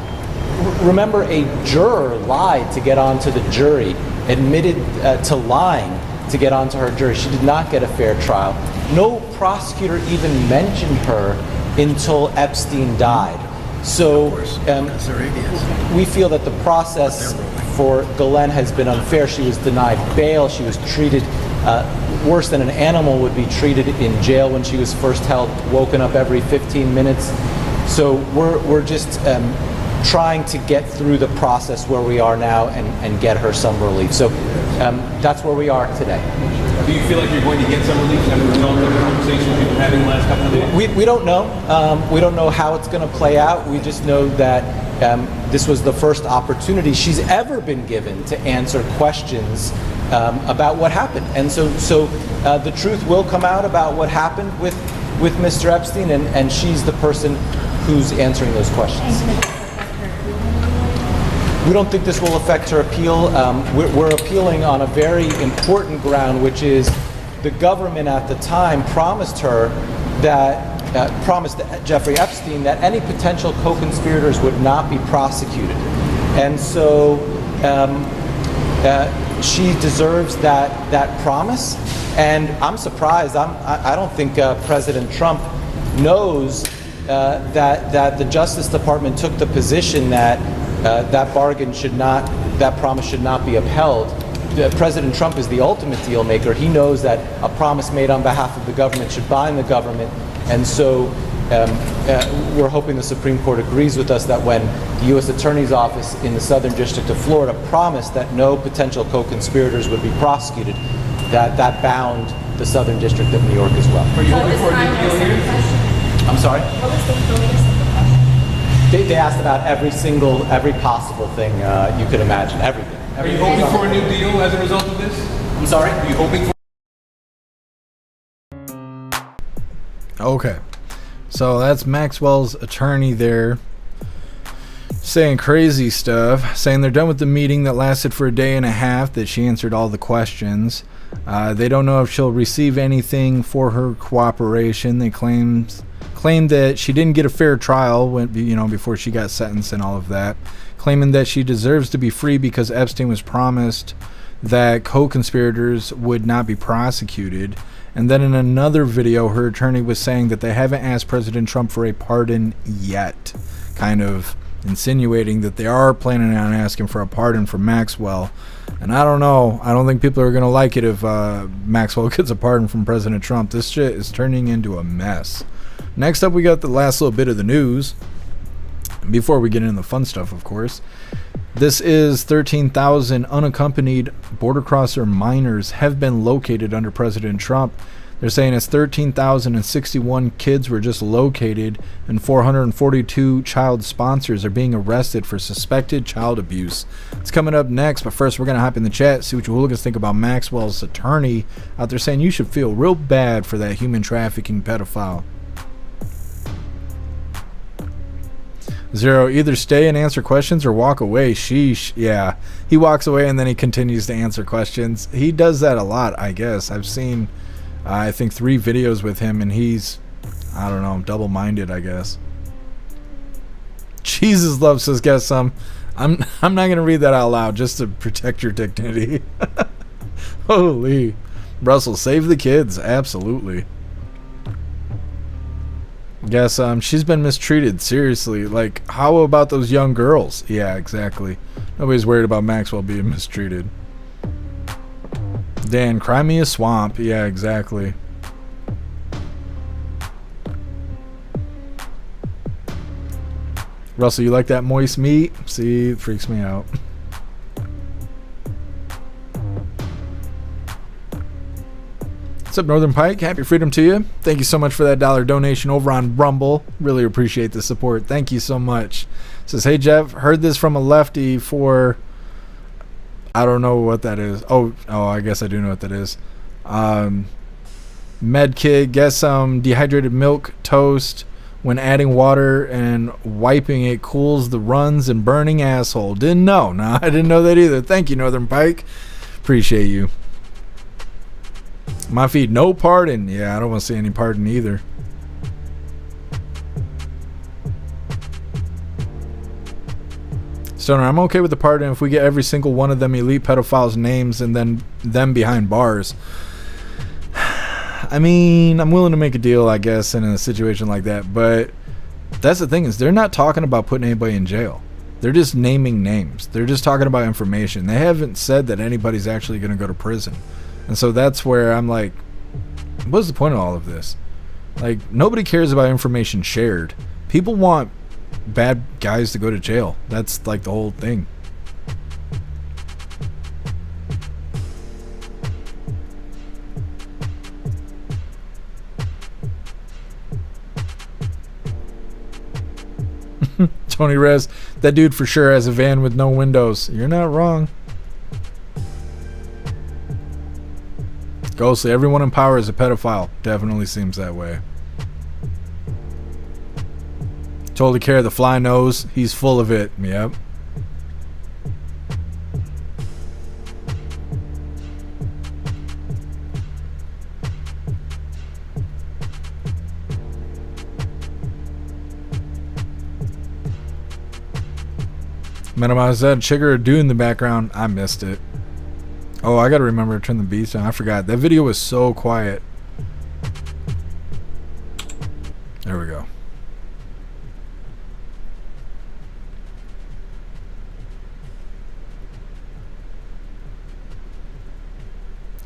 Remember, a juror lied to get onto the jury, admitted to lying to get onto her jury. She did not get a fair trial. No prosecutor even mentioned her until Epstein died. So we feel that the process for Ghislaine has been unfair. She was denied bail. She was treated worse than an animal would be treated in jail when she was first held, woken up every 15 minutes. So we're just trying to get through the process where we are now and get her some relief. So that's where we are today. Do you feel like you're going to get some relief as a result of the conversation we've been having the last couple of days? We don't know. We don't know how it's going to play out. We just know that this was the first opportunity she's ever been given to answer questions about what happened. And so the truth will come out about what happened with Mr. Epstein, and she's the person who's answering those questions. We don't think this will affect her appeal. We're appealing on a very important ground, which is the government at the time promised her that, promised Jeffrey Epstein that any potential co-conspirators would not be prosecuted. And so she deserves that promise. And I'm surprised. I don't think President Trump knows that the Justice Department took the position that that promise should not be upheld. President Trump is the ultimate deal maker. He knows that a promise made on behalf of the government should bind the government. And so we're hoping the Supreme Court agrees with us that when the U.S. Attorney's Office in the Southern District of Florida promised that no potential co-conspirators would be prosecuted, that bound the Southern District of New York as well. Are you hoping for a new deal here? I'm sorry? What was the latest of the question? They asked about every possible thing you could imagine, everything. Are you hoping for a new deal as a result of this? I'm sorry? Are you hoping for... Okay. So that's Maxwell's attorney there saying crazy stuff, saying they're done with the meeting that lasted for a day and a half, that she answered all the questions. They don't know if she'll receive anything for her cooperation. They claimed that she didn't get a fair trial before she got sentenced and all of that, claiming that she deserves to be free because Epstein was promised that co-conspirators would not be prosecuted. And then in another video, her attorney was saying that they haven't asked President Trump for a pardon yet, kind of insinuating that they are planning on asking for a pardon for Maxwell. And I don't know. I don't think people are going to like it if Maxwell gets a pardon from President Trump. This shit is turning into a mess. Next up, we got the last little bit of the news. Before we get into the fun stuff, of course. This is 13,000 unaccompanied border crosser minors have been located under President Trump. They're saying it's 13,061 kids were just located, and 442 child sponsors are being arrested for suspected child abuse. It's coming up next, but first we're going to hop in the chat, see what you hooligans think about Maxwell's attorney out there saying you should feel real bad for that human trafficking pedophile. Zero, either stay and answer questions or walk away. Sheesh. Yeah, he walks away and then he continues to answer questions. He does that a lot, I guess. I've seen, I think, 3 videos with him, and he's, I don't know, double-minded, I guess. Jesus love says, guess some. I'm not going to read that out loud just to protect your dignity. Holy. Russell, save the kids. Absolutely. Guess she's been mistreated, seriously. Like, how about those young girls? Yeah, exactly. Nobody's worried about Maxwell being mistreated. Dan, cry me a swamp. Yeah, exactly. Russell, you like that moist meat? See, it freaks me out. What's up, Northern Pike? Happy freedom to you. Thank you so much for that $1 donation over on Rumble. Really appreciate the support. Thank you so much. Says, hey, Jeff, heard this from a lefty for... I don't know what that is. Oh, I guess I do know what that is. Medkid, guess some dehydrated milk toast. When adding water and wiping it cools the runs and burning asshole. Didn't know. No, I didn't know that either. Thank you, Northern Pike. Appreciate you. My feed, no pardon. Yeah, I don't want to see any pardon either. Stoner, I'm okay with the pardon if we get every single one of them elite pedophiles' names and then them behind bars. I mean, I'm willing to make a deal, I guess, in a situation like that. But that's the thing, is they're not talking about putting anybody in jail. They're just naming names. They're just talking about information. They haven't said that anybody's actually going to go to prison. And so that's where I'm like, what's the point of all of this? Like, nobody cares about information shared. People want bad guys to go to jail. That's like the whole thing. Tony Rez, that dude for sure has a van with no windows. You're not wrong. Ghostly, everyone in power is a pedophile. Definitely seems that way. Totally care the fly knows. He's full of it. Yep. Minimize that. Chigger do in the background. I missed it. Oh, I gotta remember to turn the beats down. I forgot. That video was so quiet. There we go.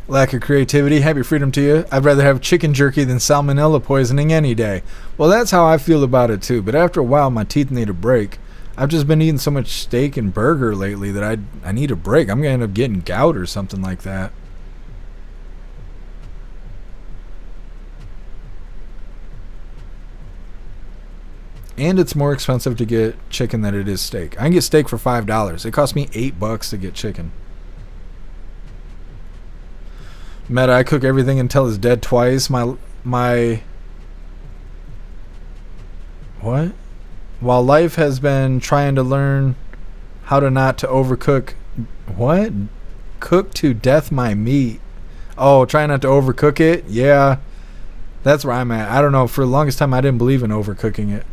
Lack of creativity. Happy freedom to you. I'd rather have chicken jerky than salmonella poisoning any day. Well, that's how I feel about it too. But after a while, my teeth need a break. I've just been eating so much steak and burger lately that I need a break. I'm going to end up getting gout or something like that. And it's more expensive to get chicken than it is steak. I can get steak for $5. It cost me $8 to get chicken. Meta, I cook everything until it's dead twice. My what? While life has been trying to learn how to not to overcook. What? Cook to death my meat. Oh, try not to overcook it? Yeah. That's where I'm at. I don't know. For the longest time, I didn't believe in overcooking it.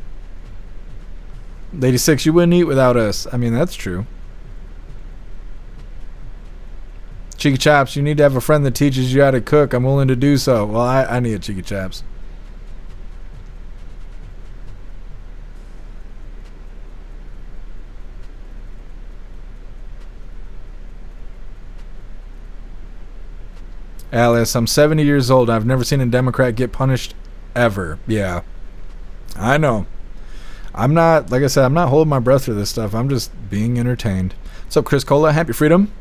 Lady 6, you wouldn't eat without us. I mean, that's true. Cheeky Chops, you need to have a friend that teaches you how to cook. I'm willing to do so. Well, I need a Cheeky Chops. Alice, I'm 70 years old. I've never seen a Democrat get punished ever. Yeah. I know. I'm not, like I said, I'm not holding my breath for this stuff. I'm just being entertained. What's up, Chris Cola? Happy freedom.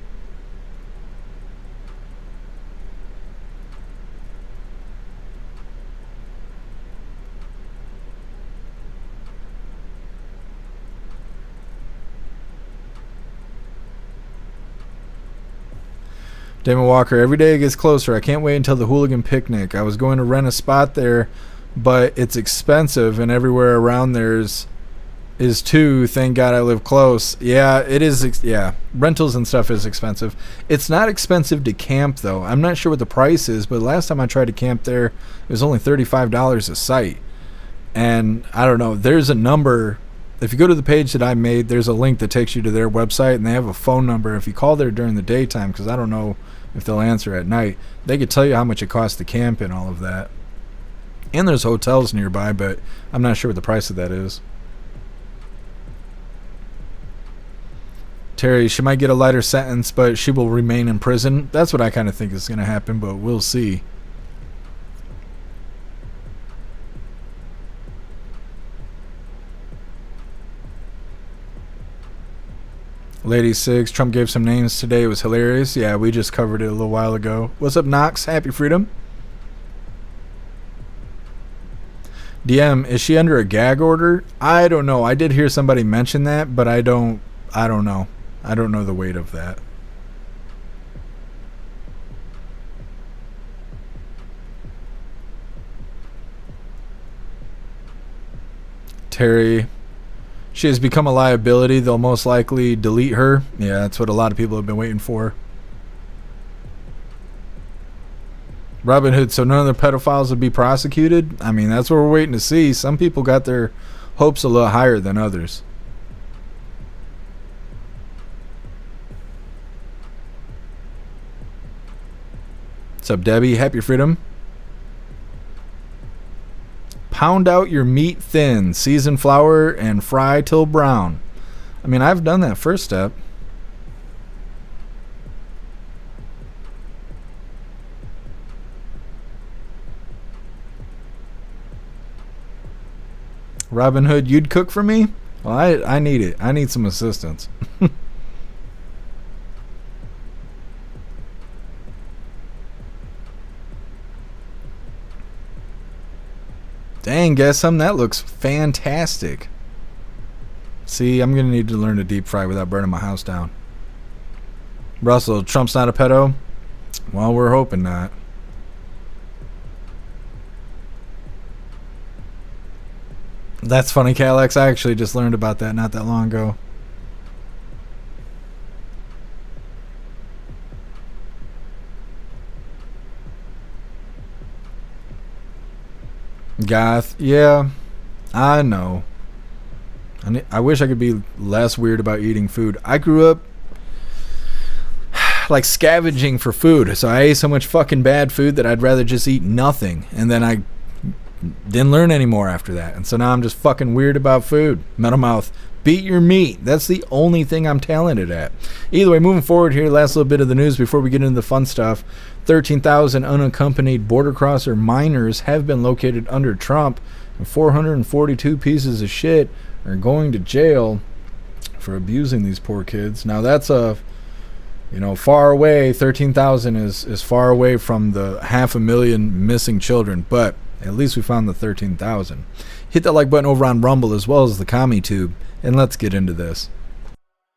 Damon Walker, every day it gets closer. I can't wait until the hooligan picnic. I was going to rent a spot there, but it's expensive, and everywhere around there is too. Thank God I live close. Yeah, it is. Yeah, rentals and stuff is expensive. It's not expensive to camp, though. I'm not sure what the price is, but last time I tried to camp there, it was only $35 a site. And I don't know, there's a number. If you go to the page that I made, there's a link that takes you to their website, and they have a phone number. If you call there during the daytime, because I don't know if they'll answer at night, they could tell you how much it costs to camp and all of that. And there's hotels nearby, but I'm not sure what the price of that is. Terry, she might get a lighter sentence, but she will remain in prison. That's what I kind of think is going to happen, but we'll see. Lady Six, Trump gave some names today. It was hilarious. Yeah, we just covered it a little while ago. What's up, Knox? Happy Freedom. DM, is she under a gag order? I don't know. I did hear somebody mention that, but I don't know. I don't know the weight of that. Terry, she has become a liability. They'll most likely delete her. Yeah, that's what a lot of people have been waiting for. Robin Hood, so none of the pedophiles would be prosecuted? I mean, that's what we're waiting to see. Some people got their hopes a little higher than others. What's up, Debbie? Happy Freedom. Pound out your meat thin, season flour, and fry till brown. I mean, I've done that first step. Robin Hood, you'd cook for me? Well, I need it. I need some assistance. Dang, guess something that looks fantastic. See, I'm going to need to learn to deep fry without burning my house down. Russell, Trump's not a pedo? Well, we're hoping not. That's funny, Calex. I actually just learned about that not that long ago. Goth, yeah, I know. I wish I could be less weird about eating food. I grew up like scavenging for food, so I ate so much fucking bad food that I'd rather just eat nothing, and then I didn't learn anymore after that, and so now I'm just fucking weird about food. Metal Mouth, beat your meat. That's the only thing I'm talented at. Either way, moving forward here, last little bit of the news before we get into the fun stuff. 13,000 unaccompanied border crosser minors have been located under Trump, and 442 pieces of shit are going to jail for abusing these poor kids. Now that's far away. 13,000 is far away from the 500,000 missing children, but at least we found the 13,000. Hit that like button over on Rumble as well as the Commie Tube, and let's get into this.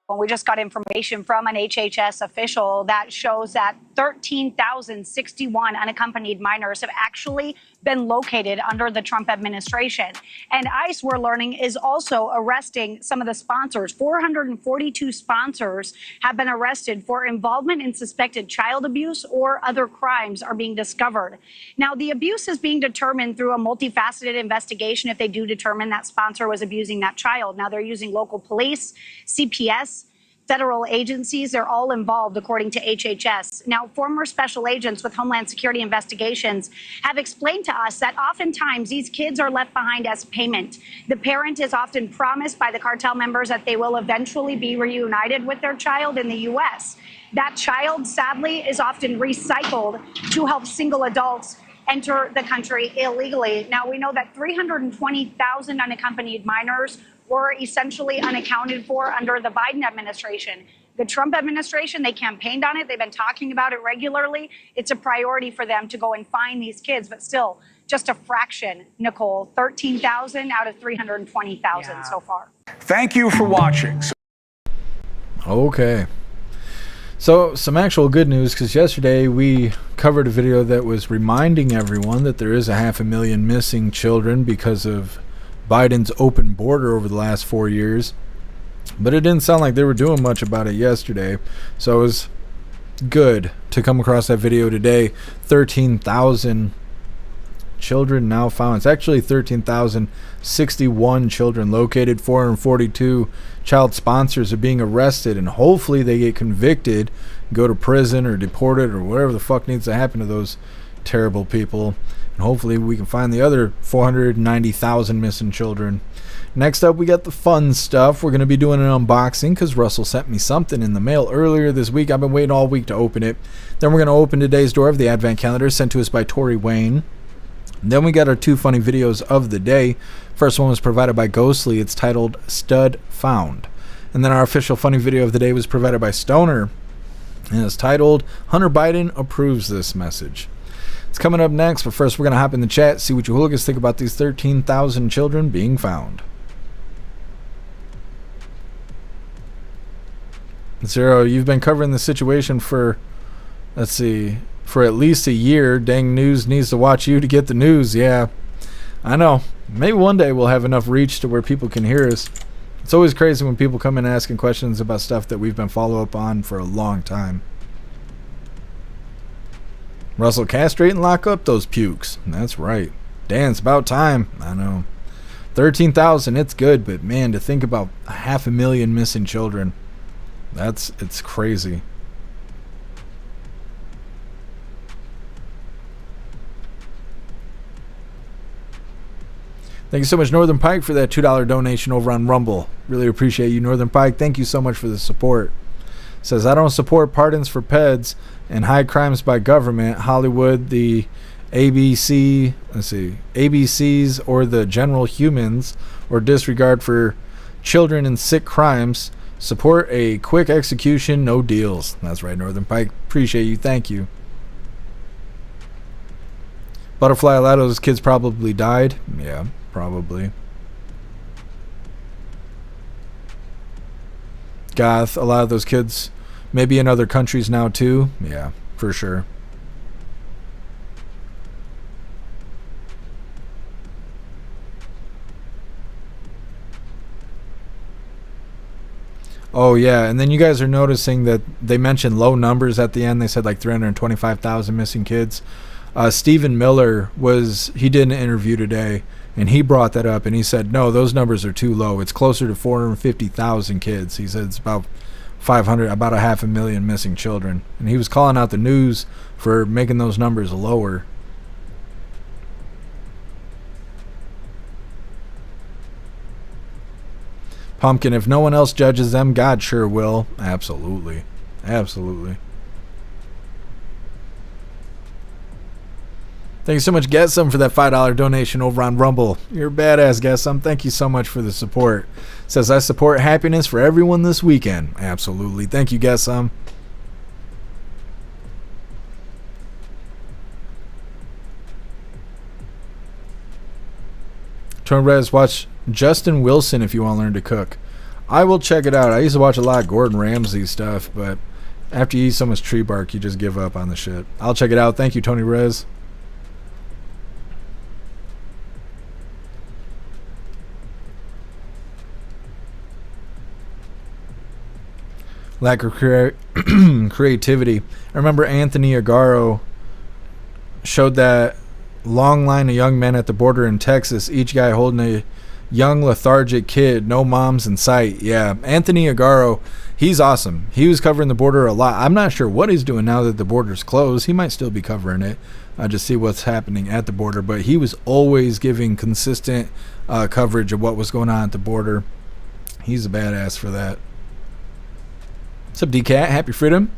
Well, we just got information from an HHS official that shows that 13,061 unaccompanied minors have actually been located under the Trump administration. And ICE, we're learning, is also arresting some of the sponsors. 442 sponsors have been arrested for involvement in suspected child abuse or other crimes are being discovered. Now, the abuse is being determined through a multifaceted investigation if they do determine that sponsor was abusing that child. Now, they're using local police, CPS, federal agencies. They're all involved, according to HHS. Now, former special agents with Homeland Security investigations have explained to us that oftentimes these kids are left behind as payment. The parent is often promised by the cartel members that they will eventually be reunited with their child in the U.S. That child, sadly, is often recycled to help single adults enter the country illegally. Now, we know that 320,000 unaccompanied minors were essentially unaccounted for under the Biden administration. The Trump administration, they campaigned on it. They've been talking about it regularly. It's a priority for them to go and find these kids, but still just a fraction, Nicole, 13,000 out of 320,000 so far. Thank you for watching. Okay. So, some actual good news, because yesterday we covered a video that was reminding everyone that there is 500,000 missing children because of Biden's open border over the last 4 years. But it didn't sound like they were doing much about it yesterday. So it was good to come across that video today. 13,000 children now found. It's actually 13,061 children located. 442 child sponsors are being arrested, and hopefully they get convicted, go to prison or deported or whatever the fuck needs to happen to those terrible people. And hopefully we can find the other 490,000 missing children. Next up, we got the fun stuff. We're going to be doing an unboxing because Russell sent me something in the mail earlier this week. I've been waiting all week to open it. Then we're going to open today's door of the Advent Calendar sent to us by Tori Wayne. And then we got our 2 funny videos of the day. First one was provided by Ghostly. It's titled Stud Found. And then our official funny video of the day was provided by Stoner. And it's titled Hunter Biden Approves This Message. It's coming up next, but first we're going to hop in the chat, see what you hooligans think about these 13,000 children being found. Zero, you've been covering the situation for, let's see, for at least a year. Dang news needs to watch you to get the news. Yeah, I know. Maybe one day we'll have enough reach to where people can hear us. It's always crazy when people come in asking questions about stuff that we've been follow up on for a long time. Russell, castrate and lock up those pukes. That's right. Dan, it's about time. I know. 13,000, it's good, but man, to think about 500,000 missing children, it's crazy. Thank you so much, Northern Pike, for that $2 donation over on Rumble. Really appreciate you, Northern Pike. Thank you so much for the support. Says, I don't support pardons for peds and high crimes by government, Hollywood, the ABCs, or the general humans, or disregard for children and sick crimes. Support a quick execution, no deals. That's right, Northern Pike. Appreciate you. Thank you. Butterfly, a lot of those kids probably died. Yeah, probably. Goth, a lot of those kids maybe in other countries now too. Yeah, for sure. Oh yeah, and then you guys are noticing that they mentioned low numbers at the end. They said like 325,000 missing kids. Stephen Miller he did an interview today, and he brought that up, and he said, no, those numbers are too low. It's closer to 450,000 kids. He said it's about 500,000 missing children. And he was calling out the news for making those numbers lower. Pumpkin, if no one else judges them, God sure will. Absolutely. Absolutely. Thank you so much, Get Some, for that $5 donation over on Rumble. You're a badass, Get Some. Thank you so much for the support. Says, I support happiness for everyone this weekend. Absolutely. Thank you, Get Some. Turn Reds, watch Justin Wilson if you want to learn to cook. I will check it out. I used to watch a lot of Gordon Ramsay stuff, but after you eat so much tree bark, you just give up on the shit. I'll check it out. Thank you, Tony Rez. Lack of creativity. I remember Anthony Agaro showed that long line of young men at the border in Texas, each guy holding a young lethargic kid, no moms in sight. Yeah, Anthony Agaro, he's awesome. He was covering the border a lot. I'm not sure what he's doing now that the border's closed. He might still be covering it. Just see what's happening at the border, but he was always giving consistent coverage of what was going on at the border. He's a badass for that. What's up, D-Cat? Happy freedom.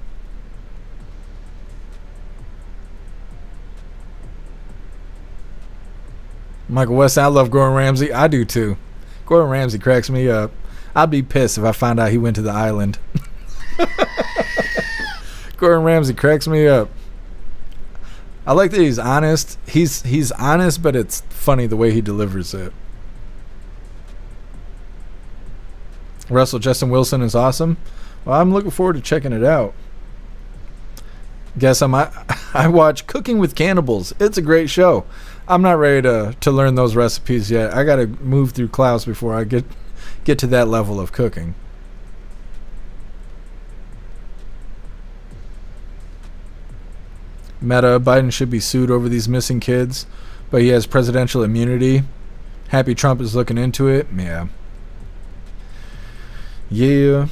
Michael West, I love Gordon Ramsay. I do too. Gordon Ramsay cracks me up. I'd be pissed if I found out he went to the island. Gordon Ramsay cracks me up. I like that he's honest. He's honest, but it's funny the way he delivers it. Russell, Justin Wilson is awesome. Well, I'm looking forward to checking it out. Guess I watch Cooking with Cannibals. It's a great show. I'm not ready to learn those recipes yet. I gotta move through Klaus before I get to that level of cooking. Meta, Biden should be sued over these missing kids, but he has presidential immunity. Happy Trump is looking into it. Yeah.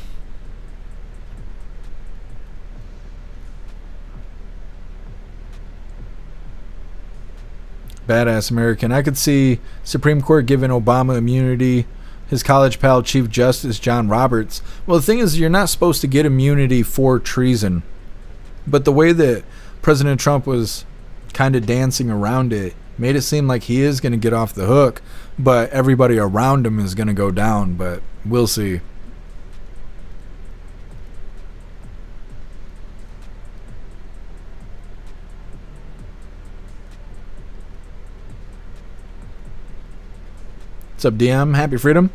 Badass American. I could see Supreme Court giving Obama immunity. His college pal, Chief Justice John Roberts. Well, the thing is, you're not supposed to get immunity for treason. But the way that President Trump was kind of dancing around it made it seem like he is going to get off the hook, but everybody around him is going to go down. But we'll see. What's up, DM? Happy Freedom.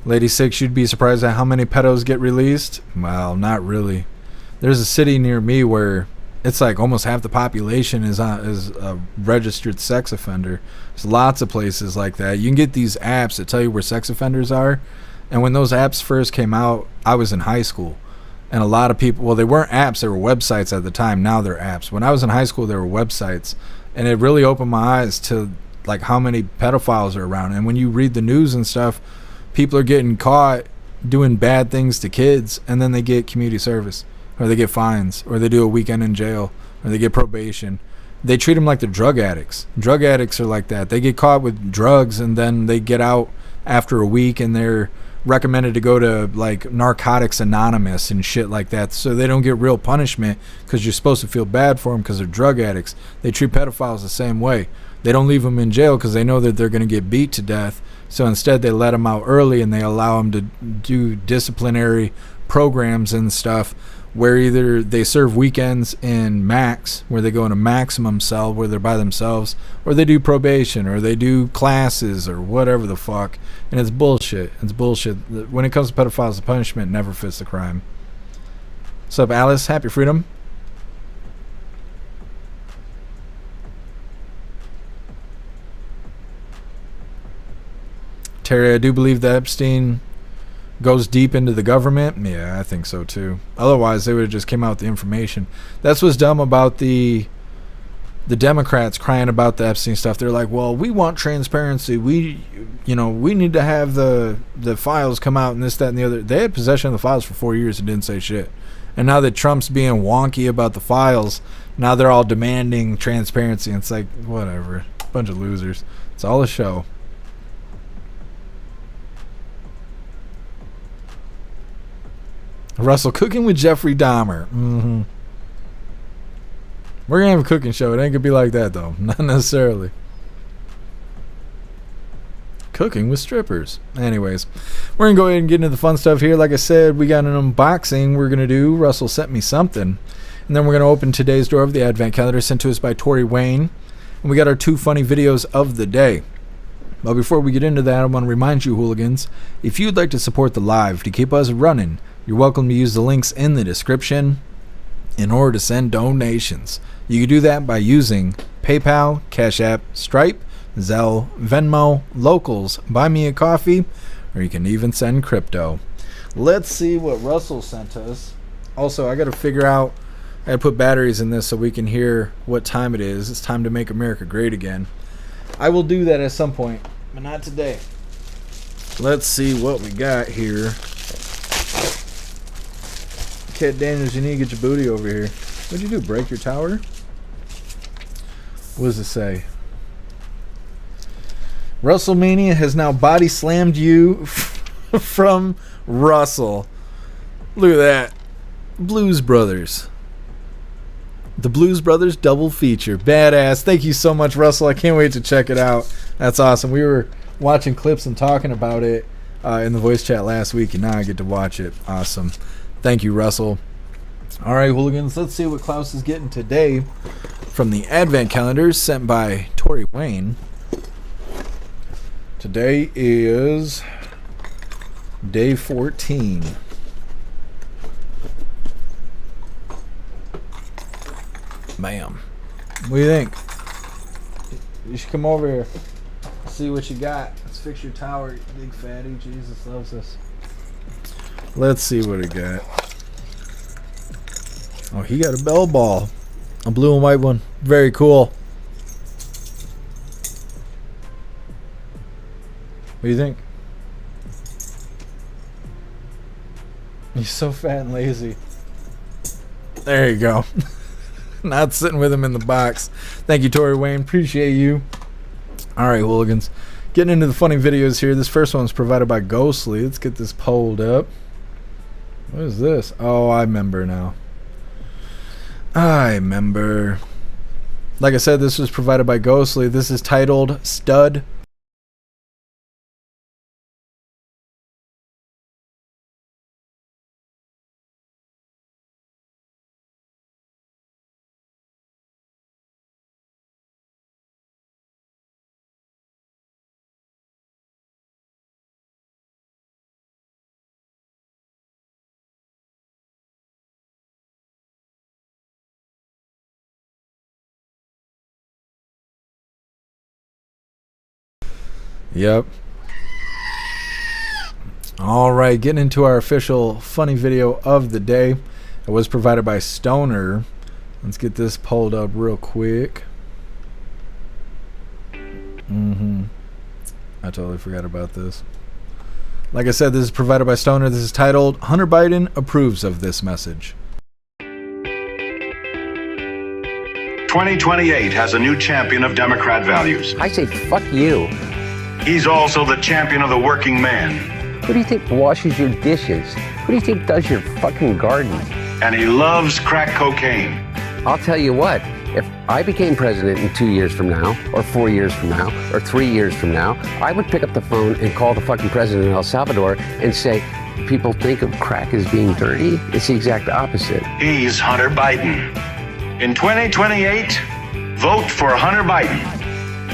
Lady Six, you'd be surprised at how many pedos get released? Well, not really. There's a city near me where it's like almost half the population is a registered sex offender. There's lots of places like that. You can get these apps that tell you where sex offenders are. And when those apps first came out, I was in high school. And a lot of people, well, they weren't apps, they were websites at the time. Now they're apps. When I was in high school, they were websites. And it really opened my eyes to like how many pedophiles are around. And when you read the news and stuff, people are getting caught doing bad things to kids, and then they get community service, or they get fines, or they do a weekend in jail, or they get probation. They treat them like they're drug addicts. Drug addicts are like that. They get caught with drugs, and then they get out after a week, and they're recommended to go to like Narcotics Anonymous and shit like that, so they don't get real punishment, because you're supposed to feel bad for them because they're drug addicts. They treat pedophiles the same way. They don't leave them in jail because they know that they're going to get beat to death. So instead they let them out early, and they allow them to do disciplinary programs and stuff where either they serve weekends in max, where they go in a maximum cell where they're by themselves, or they do probation, or they do classes, or whatever the fuck. And it's bullshit. It's bullshit. When it comes to pedophiles, the punishment never fits the crime. What's up, Alice? Happy Freedom. Terry, I do believe that Epstein goes deep into the government. Yeah, I think so too. Otherwise, they would have just came out with the information. That's what's dumb about the Democrats crying about the Epstein stuff. They're like, well, we want transparency. We need to have the files come out and this, that, and the other. They had possession of the files for 4 years and didn't say shit. And now that Trump's being wonky about the files, now they're all demanding transparency. And it's like, whatever. Bunch of losers. It's all a show. Russell, cooking with Jeffrey Dahmer. Mm-hmm. We're going to have a cooking show. It ain't going to be like that, though. Not necessarily. Cooking with strippers. Anyways, we're going to go ahead and get into the fun stuff here. Like I said, we got an unboxing we're going to do. Russell sent me something. And then we're going to open today's door of the Advent calendar sent to us by Tori Wayne. And we got our 2 funny videos of the day. But before we get into that, I want to remind you, hooligans, if you'd like to support the live to keep us running, you're welcome to use the links in the description in order to send donations. You can do that by using PayPal, Cash App, Stripe, Zelle, Venmo, Locals, Buy Me a Coffee, or you can even send crypto. Let's see what Russell sent us. Also, I got to figure out, I got to put batteries in this so we can hear what time it is. It's time to make America great again. I will do that at some point, but not today. Let's see what we got here. Cat Daniels, you need to get your booty over here. What'd you do, break your tower? What does it say? WrestleMania has now body slammed you from Russell. Look at that. Blues Brothers. The Blues Brothers double feature. Badass. Thank you so much, Russell. I can't wait to check it out. That's awesome. We were watching clips and talking about it in the voice chat last week, and now I get to watch it. Awesome. Thank you, Russell. All right, hooligans, let's see what Klaus is getting today from the advent calendars sent by Tori Wayne. Today is day 14. Bam. What do you think? You should come over here. See what you got. Let's fix your tower, you big fatty. Jesus loves us. Let's see what he got. Oh, he got a bell ball. A blue and white one. Very cool. What do you think? He's so fat and lazy. There you go. Not sitting with him in the box. Thank you, Tori Wayne. Appreciate you. All right, hooligans. Getting into the funny videos here. This first one's provided by Ghostly. Let's get this pulled up. What is this? Oh, I remember now. I remember. Like I said, this was provided by Ghostly. This is titled Stud. Yep. Alright, getting into our official funny video of the day. It was provided by Stoner. Let's get this pulled up real quick. I totally forgot about this. Like I said, this is provided by Stoner. This is titled, Hunter Biden approves of this message. 2028 has a new champion of Democrat values. I say fuck you. He's also the champion of the working man. Who do you think washes your dishes? Who do you think does your fucking garden? And he loves crack cocaine. I'll tell you what, if I became president in 2 years from now, or 4 years from now, or 3 years from now, I would pick up the phone and call the fucking president of El Salvador and say, people think of crack as being dirty. It's the exact opposite. He's Hunter Biden. In 2028, vote for Hunter Biden.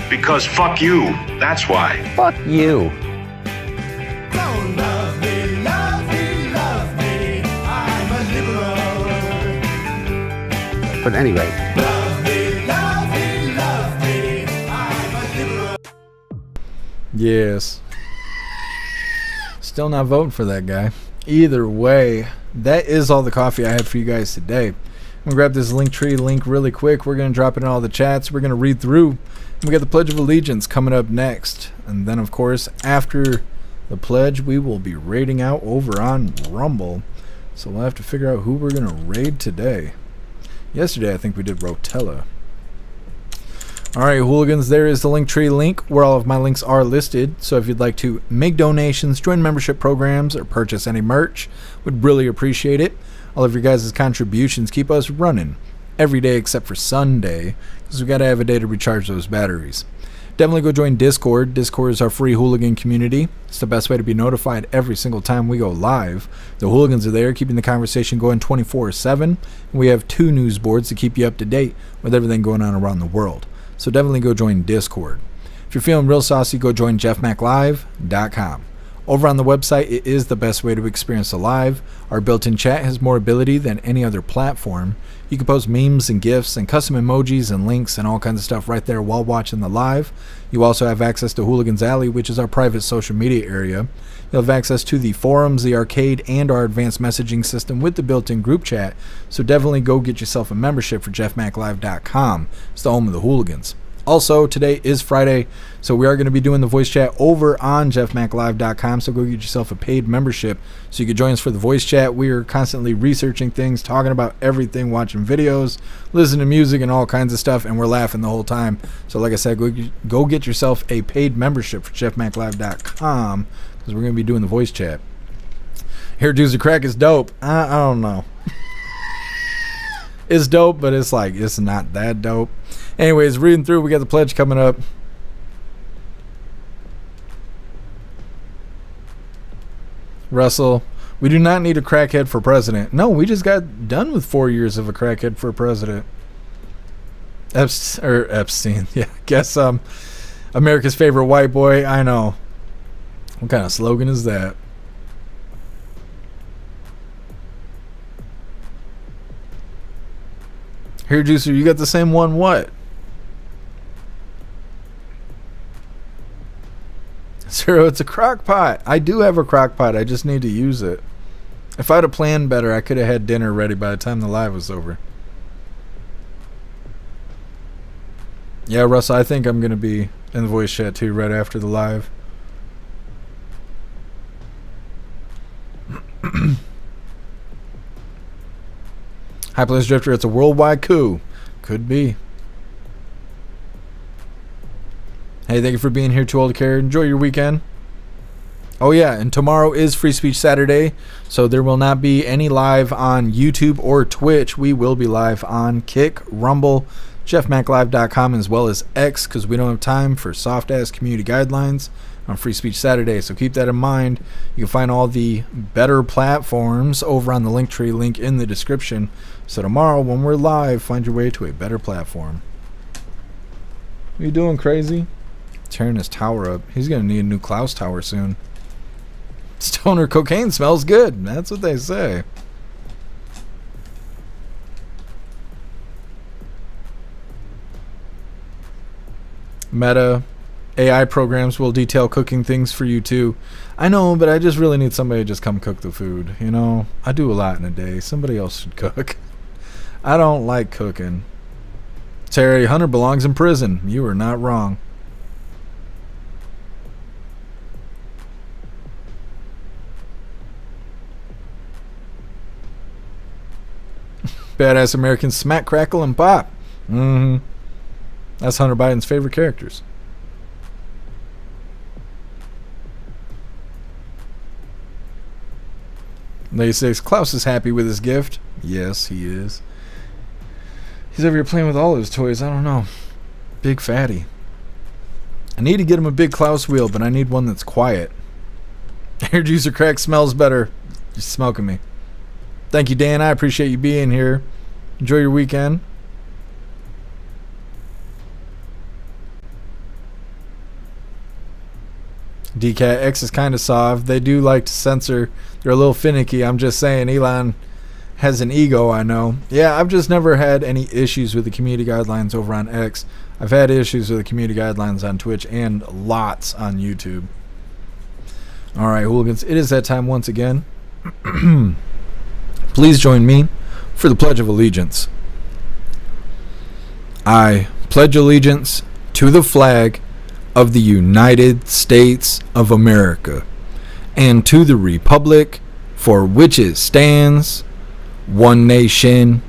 Because fuck you, that's why. Fuck you. Don't love me, love me, love me. I'm a liberal. But anyway. Love me, love me, love me. I'm a liberal. Yes. Still not voting for that guy. Either way, that is all the coffee I had for you guys today. I'm going to grab this Linktree link really quick. We're going to drop it in all the chats. We're going to read through. We got the Pledge of Allegiance coming up next. And then, of course, after the pledge, we will be raiding out over on Rumble. So we'll have to figure out who we're going to raid today. Yesterday, I think we did Rotella. Alright, hooligans, there is the Linktree link where all of my links are listed. So if you'd like to make donations, join membership programs, or purchase any merch, would really appreciate it. All of your guys' contributions keep us running every day except for Sunday, because we got to have a day to recharge those batteries. Definitely go join Discord. Discord is our free hooligan community. It's the best way to be notified every single time we go live. The hooligans are there keeping the conversation going 24/7. And we have 2 news boards to keep you up to date with everything going on around the world. So definitely go join Discord. If you're feeling real saucy, go join jeffmaclive.com. Over on the website, it is the best way to experience the live. Our built-in chat has more ability than any other platform. You can post memes and GIFs and custom emojis and links and all kinds of stuff right there while watching the live. You also have access to Hooligans Alley, which is our private social media area. You'll have access to the forums, the arcade, and our advanced messaging system with the built-in group chat. So definitely go get yourself a membership for jeffmaclive.com. It's the home of the hooligans. Also, today is Friday, so we are going to be doing the voice chat over on jeffmaclive.com, so go get yourself a paid membership so you can join us for the voice chat. We are constantly researching things, talking about everything, watching videos, listening to music, and all kinds of stuff, and we're laughing the whole time. So like I said, go get yourself a paid membership for jeffmaclive.com, because we're going to be doing the voice chat. Hair Juicy Crack is dope. I don't know. It's dope, but it's like, it's not that dope. Anyways, reading through, we got the pledge coming up. Russell, We do not need a crackhead for president. No, we just got done with 4 years of a crackhead for president. Epstein. Yeah, guess America's favorite white boy. I know. What kind of slogan is that? Here, Juicer, you got the same one. What? Zero, it's a crock pot. I do have a crock pot. I just need to use it. If I'd have planned better, I could have had dinner ready by the time the live was over. Yeah, Russell, I think I'm going to be in the voice chat too right after the live. High Plains Drifter, it's a worldwide coup. Could be. Hey, thank you for being here, Too Old to Care. Enjoy your weekend. Oh yeah, and tomorrow is Free Speech Saturday, so there will not be any live on YouTube or Twitch. We will be live on Kick, Rumble, jeffmaclive.com, as well as X, because we don't have time for soft-ass community guidelines on Free Speech Saturday, so keep that in mind. You can find all the better platforms over on the Linktree link in the description. So tomorrow, when we're live, find your way to a better platform. What are you doing, crazy? Tearing his tower up. He's going to need a new Klaus tower soon. Stoner cocaine smells good. That's what they say. Meta AI programs will detail cooking things for you too. I know, but I just really need somebody to just come cook the food. You know, I do a lot in a day. Somebody else should cook. I don't like cooking. Terry, Hunter belongs in prison. You are not wrong. Badass Americans smack, crackle, and pop. That's Hunter Biden's favorite characters. Lady 6, Klaus is happy with his gift. Yes, he is. He's over here playing with all his toys. I don't know. Big fatty. I need to get him a big Klaus wheel, but I need one that's quiet. Hair juicer crack smells better. You're smoking me. Thank you, Dan. I appreciate you being here. Enjoy your weekend. DCAT X is kind of soft. They do like to censor. They're a little finicky. I'm just saying, Elon has an ego, I know. Yeah, I've just never had any issues with the community guidelines over on X. I've had issues with the community guidelines on Twitch and lots on YouTube. All right, hooligans, it is that time once again. Please join me for the Pledge of Allegiance. I pledge allegiance to the flag of the United States of America and to the republic for which it stands, one nation,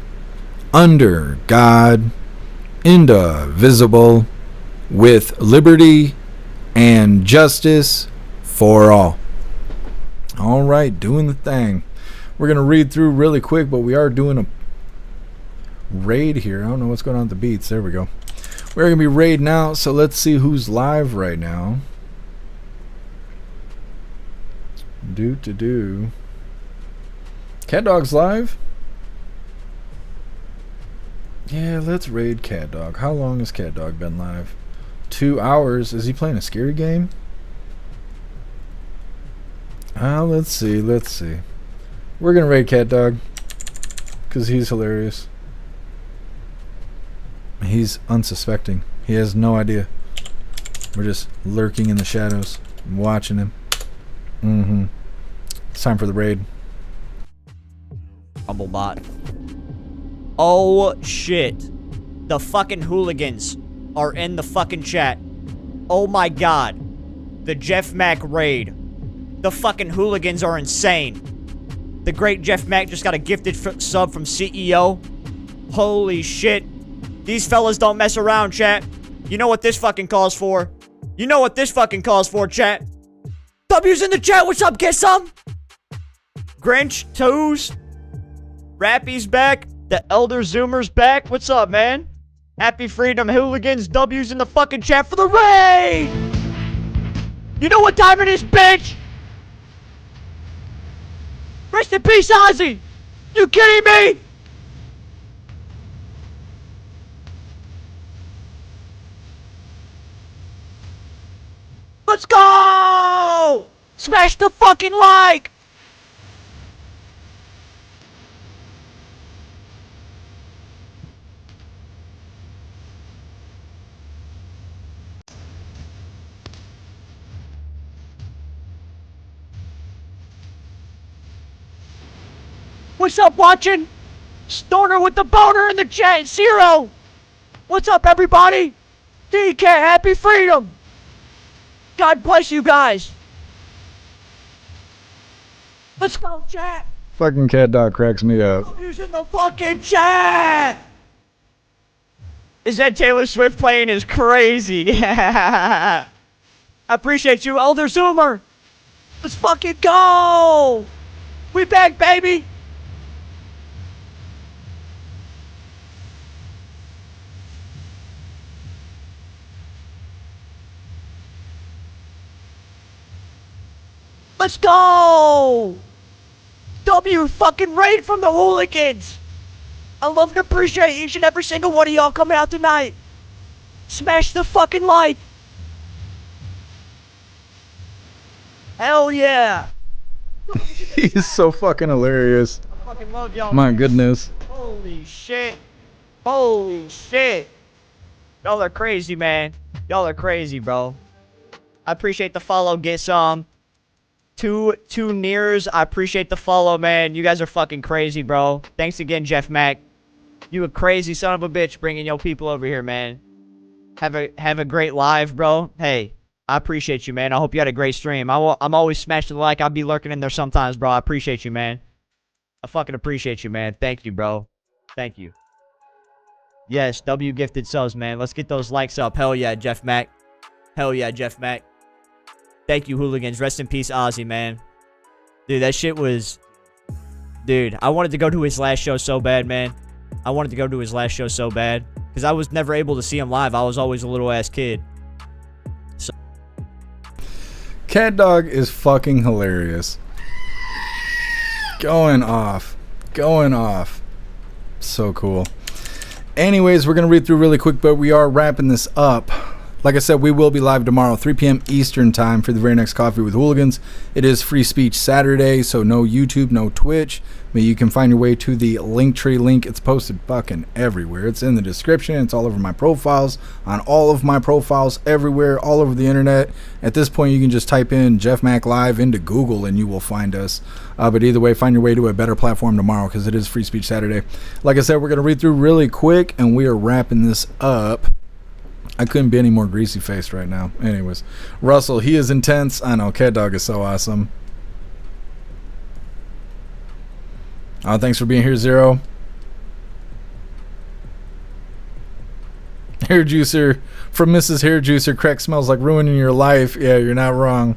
under God, indivisible, with liberty and justice for all. All right, doing the thing. We're going to read through really quick, but we are doing a raid here. I don't know what's going on with the beats. There we go. We're going to be raiding out, so let's see who's live right now. Cat Dog's live? Yeah, let's raid Cat Dog. How long has Cat Dog been live? 2 hours. Is he playing a scary game? Let's see. We're going to raid Cat Dog because he's hilarious. He's unsuspecting. He has no idea. We're just lurking in the shadows, watching him. It's time for the raid. Rumble bot. Oh shit. The fucking hooligans are in the fucking chat. Oh my god. The Jeff Mac raid. The fucking hooligans are insane. The great Jeff Mac just got a gifted sub from CEO. Holy shit. These fellas don't mess around, chat. You know what this fucking calls for? You know what this fucking calls for, chat? W's in the chat. What's up? Get some? Grinch, Toes, Rappy's back. The Elder Zoomer's back. What's up, man? Happy Freedom Hooligans. W's in the fucking chat for the raid. You know what time it is, bitch? Rest in peace, Ozzy! You kidding me? Let's go! Smash the fucking like! What's up, watching? Stoner with the boner in the chat, Zero! What's up, everybody? DK, happy freedom! God bless you guys! Let's go, chat! Fucking cat dog cracks me up. Who's in the fucking chat? Is that Taylor Swift playing is crazy? I appreciate you, Elder Zoomer! Let's fucking go! We back, baby! Let's go! W fucking raid from the Hooligans! I love and appreciate each and every single one of y'all coming out tonight. Smash the fucking like. Hell yeah! He's so fucking hilarious. I fucking love y'all. My goodness. Holy shit. Holy shit. Y'all are crazy, man. Y'all are crazy, bro. I appreciate the follow. Get some. Two nears. I appreciate the follow, man. You guys are fucking crazy, bro. Thanks again, Jeff Mack. You a crazy son of a bitch bringing your people over here, man. Have a great live, bro. Hey, I appreciate you, man. I hope you had a great stream. I'm always smashing the like. I'll be lurking in there sometimes, bro. I appreciate you, man. I fucking appreciate you, man. Thank you, bro. Thank you. Yes, W gifted subs, man. Let's get those likes up. Hell yeah, Jeff Mack. Hell yeah, Jeff Mack. Thank you, Hooligans. Rest in peace, Ozzy, man. Dude, that shit was... Dude, I wanted to go to his last show so bad, man. I wanted to go to his last show so bad. Because I was never able to see him live. I was always a little-ass kid. So... Cat Dog is fucking hilarious. Going off. Going off. So cool. Anyways, we're going to read through really quick, but we are wrapping this up. Like I said, we will be live tomorrow, 3 p.m. Eastern time for the very next Coffee with Hooligans. It is Free Speech Saturday, so no YouTube, no Twitch. But you can find your way to the Linktree link. It's posted fucking everywhere. It's in the description. It's all over my profiles, on all of my profiles, everywhere, all over the internet. At this point, you can just type in Jeff Mack Live into Google and you will find us. But either way, find your way to a better platform tomorrow because it is Free Speech Saturday. Like I said, we're going to read through really quick and we are wrapping this up. I couldn't be any more greasy faced right now. Anyways, Russell, he is intense. I know, Cat Dog is so awesome. Thanks for being here, Zero. Hair Juicer from Mrs. Hair Juicer. Crack smells like ruining your life. Yeah, you're not wrong.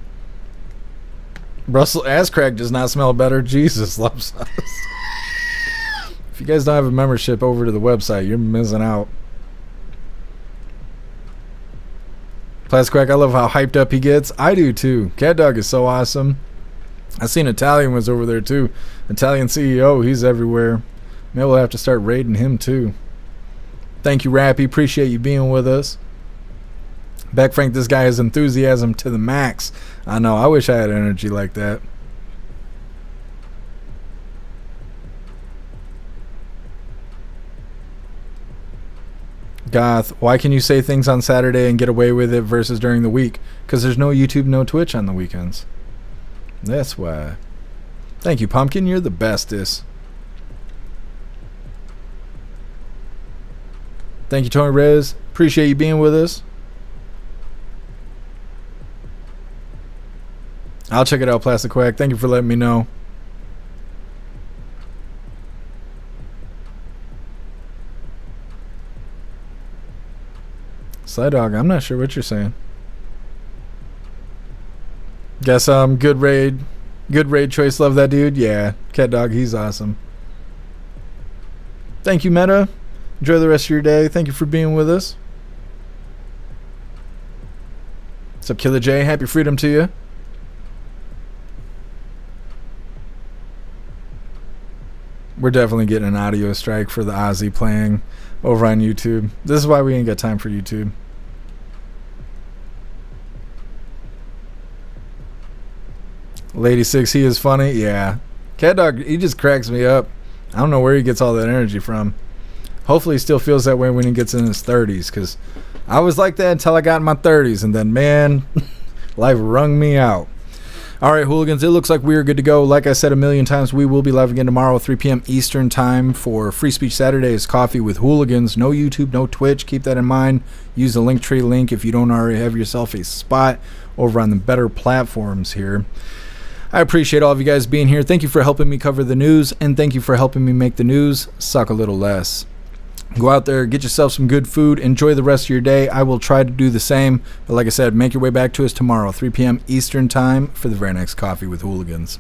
Russell ass crack does not smell better. Jesus loves us. If you guys don't have a membership over to the website, you're missing out. Plastic Crack, I love how hyped up he gets. I do too. Cat Dog is so awesome. I seen Italian was over there too. Italian CEO, he's everywhere. Maybe we'll have to start raiding him too. Thank you, Rappy. Appreciate you being with us. Beck Frank, this guy has enthusiasm to the max. I know. I wish I had energy like that. Goth, why can you say things on Saturday and get away with it versus during the week? Because there's no YouTube, no Twitch on the weekends. That's why. Thank you, Pumpkin. You're the bestest. Thank you, Tony Rez. Appreciate you being with us. I'll check it out, Plastic Quack. Thank you for letting me know. Sly Dog, I'm not sure what you're saying. Guess good raid choice. Love that dude. Yeah, Cat Dog, he's awesome. Thank you, Meta. Enjoy the rest of your day. Thank you for being with us. What's up, Killer J? Happy freedom to you. We're definitely getting an audio strike for the Ozzy playing over on YouTube. This is why we ain't got time for YouTube. Lady 6, he is funny. Yeah. Cat Dog, he just cracks me up. I don't know where he gets all that energy from. Hopefully he still feels that way when he gets in his 30s, because I was like that until I got in my 30s, and then, man, life wrung me out. All right, hooligans, it looks like we are good to go. Like I said a million times, we will be live again tomorrow at 3 p.m. Eastern Time for Free Speech Saturdays Coffee with Hooligans. No YouTube, no Twitch. Keep that in mind. Use the Linktree link if you don't already have yourself a spot over on the better platforms here. I appreciate all of you guys being here. Thank you for helping me cover the news, and thank you for helping me make the news suck a little less. Go out there, get yourself some good food, enjoy the rest of your day. I will try to do the same. But like I said, make your way back to us tomorrow, 3 p.m. Eastern Time for the very next Coffee with Hooligans.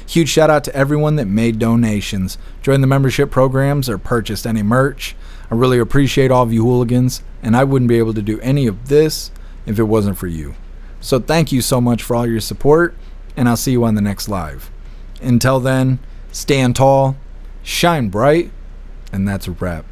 Huge shout out to everyone that made donations, joined the membership programs, or purchased any merch. I really appreciate all of you hooligans, and I wouldn't be able to do any of this if it wasn't for you. So thank you so much for all your support, and I'll see you on the next live. Until then, stand tall, shine bright, and that's a wrap.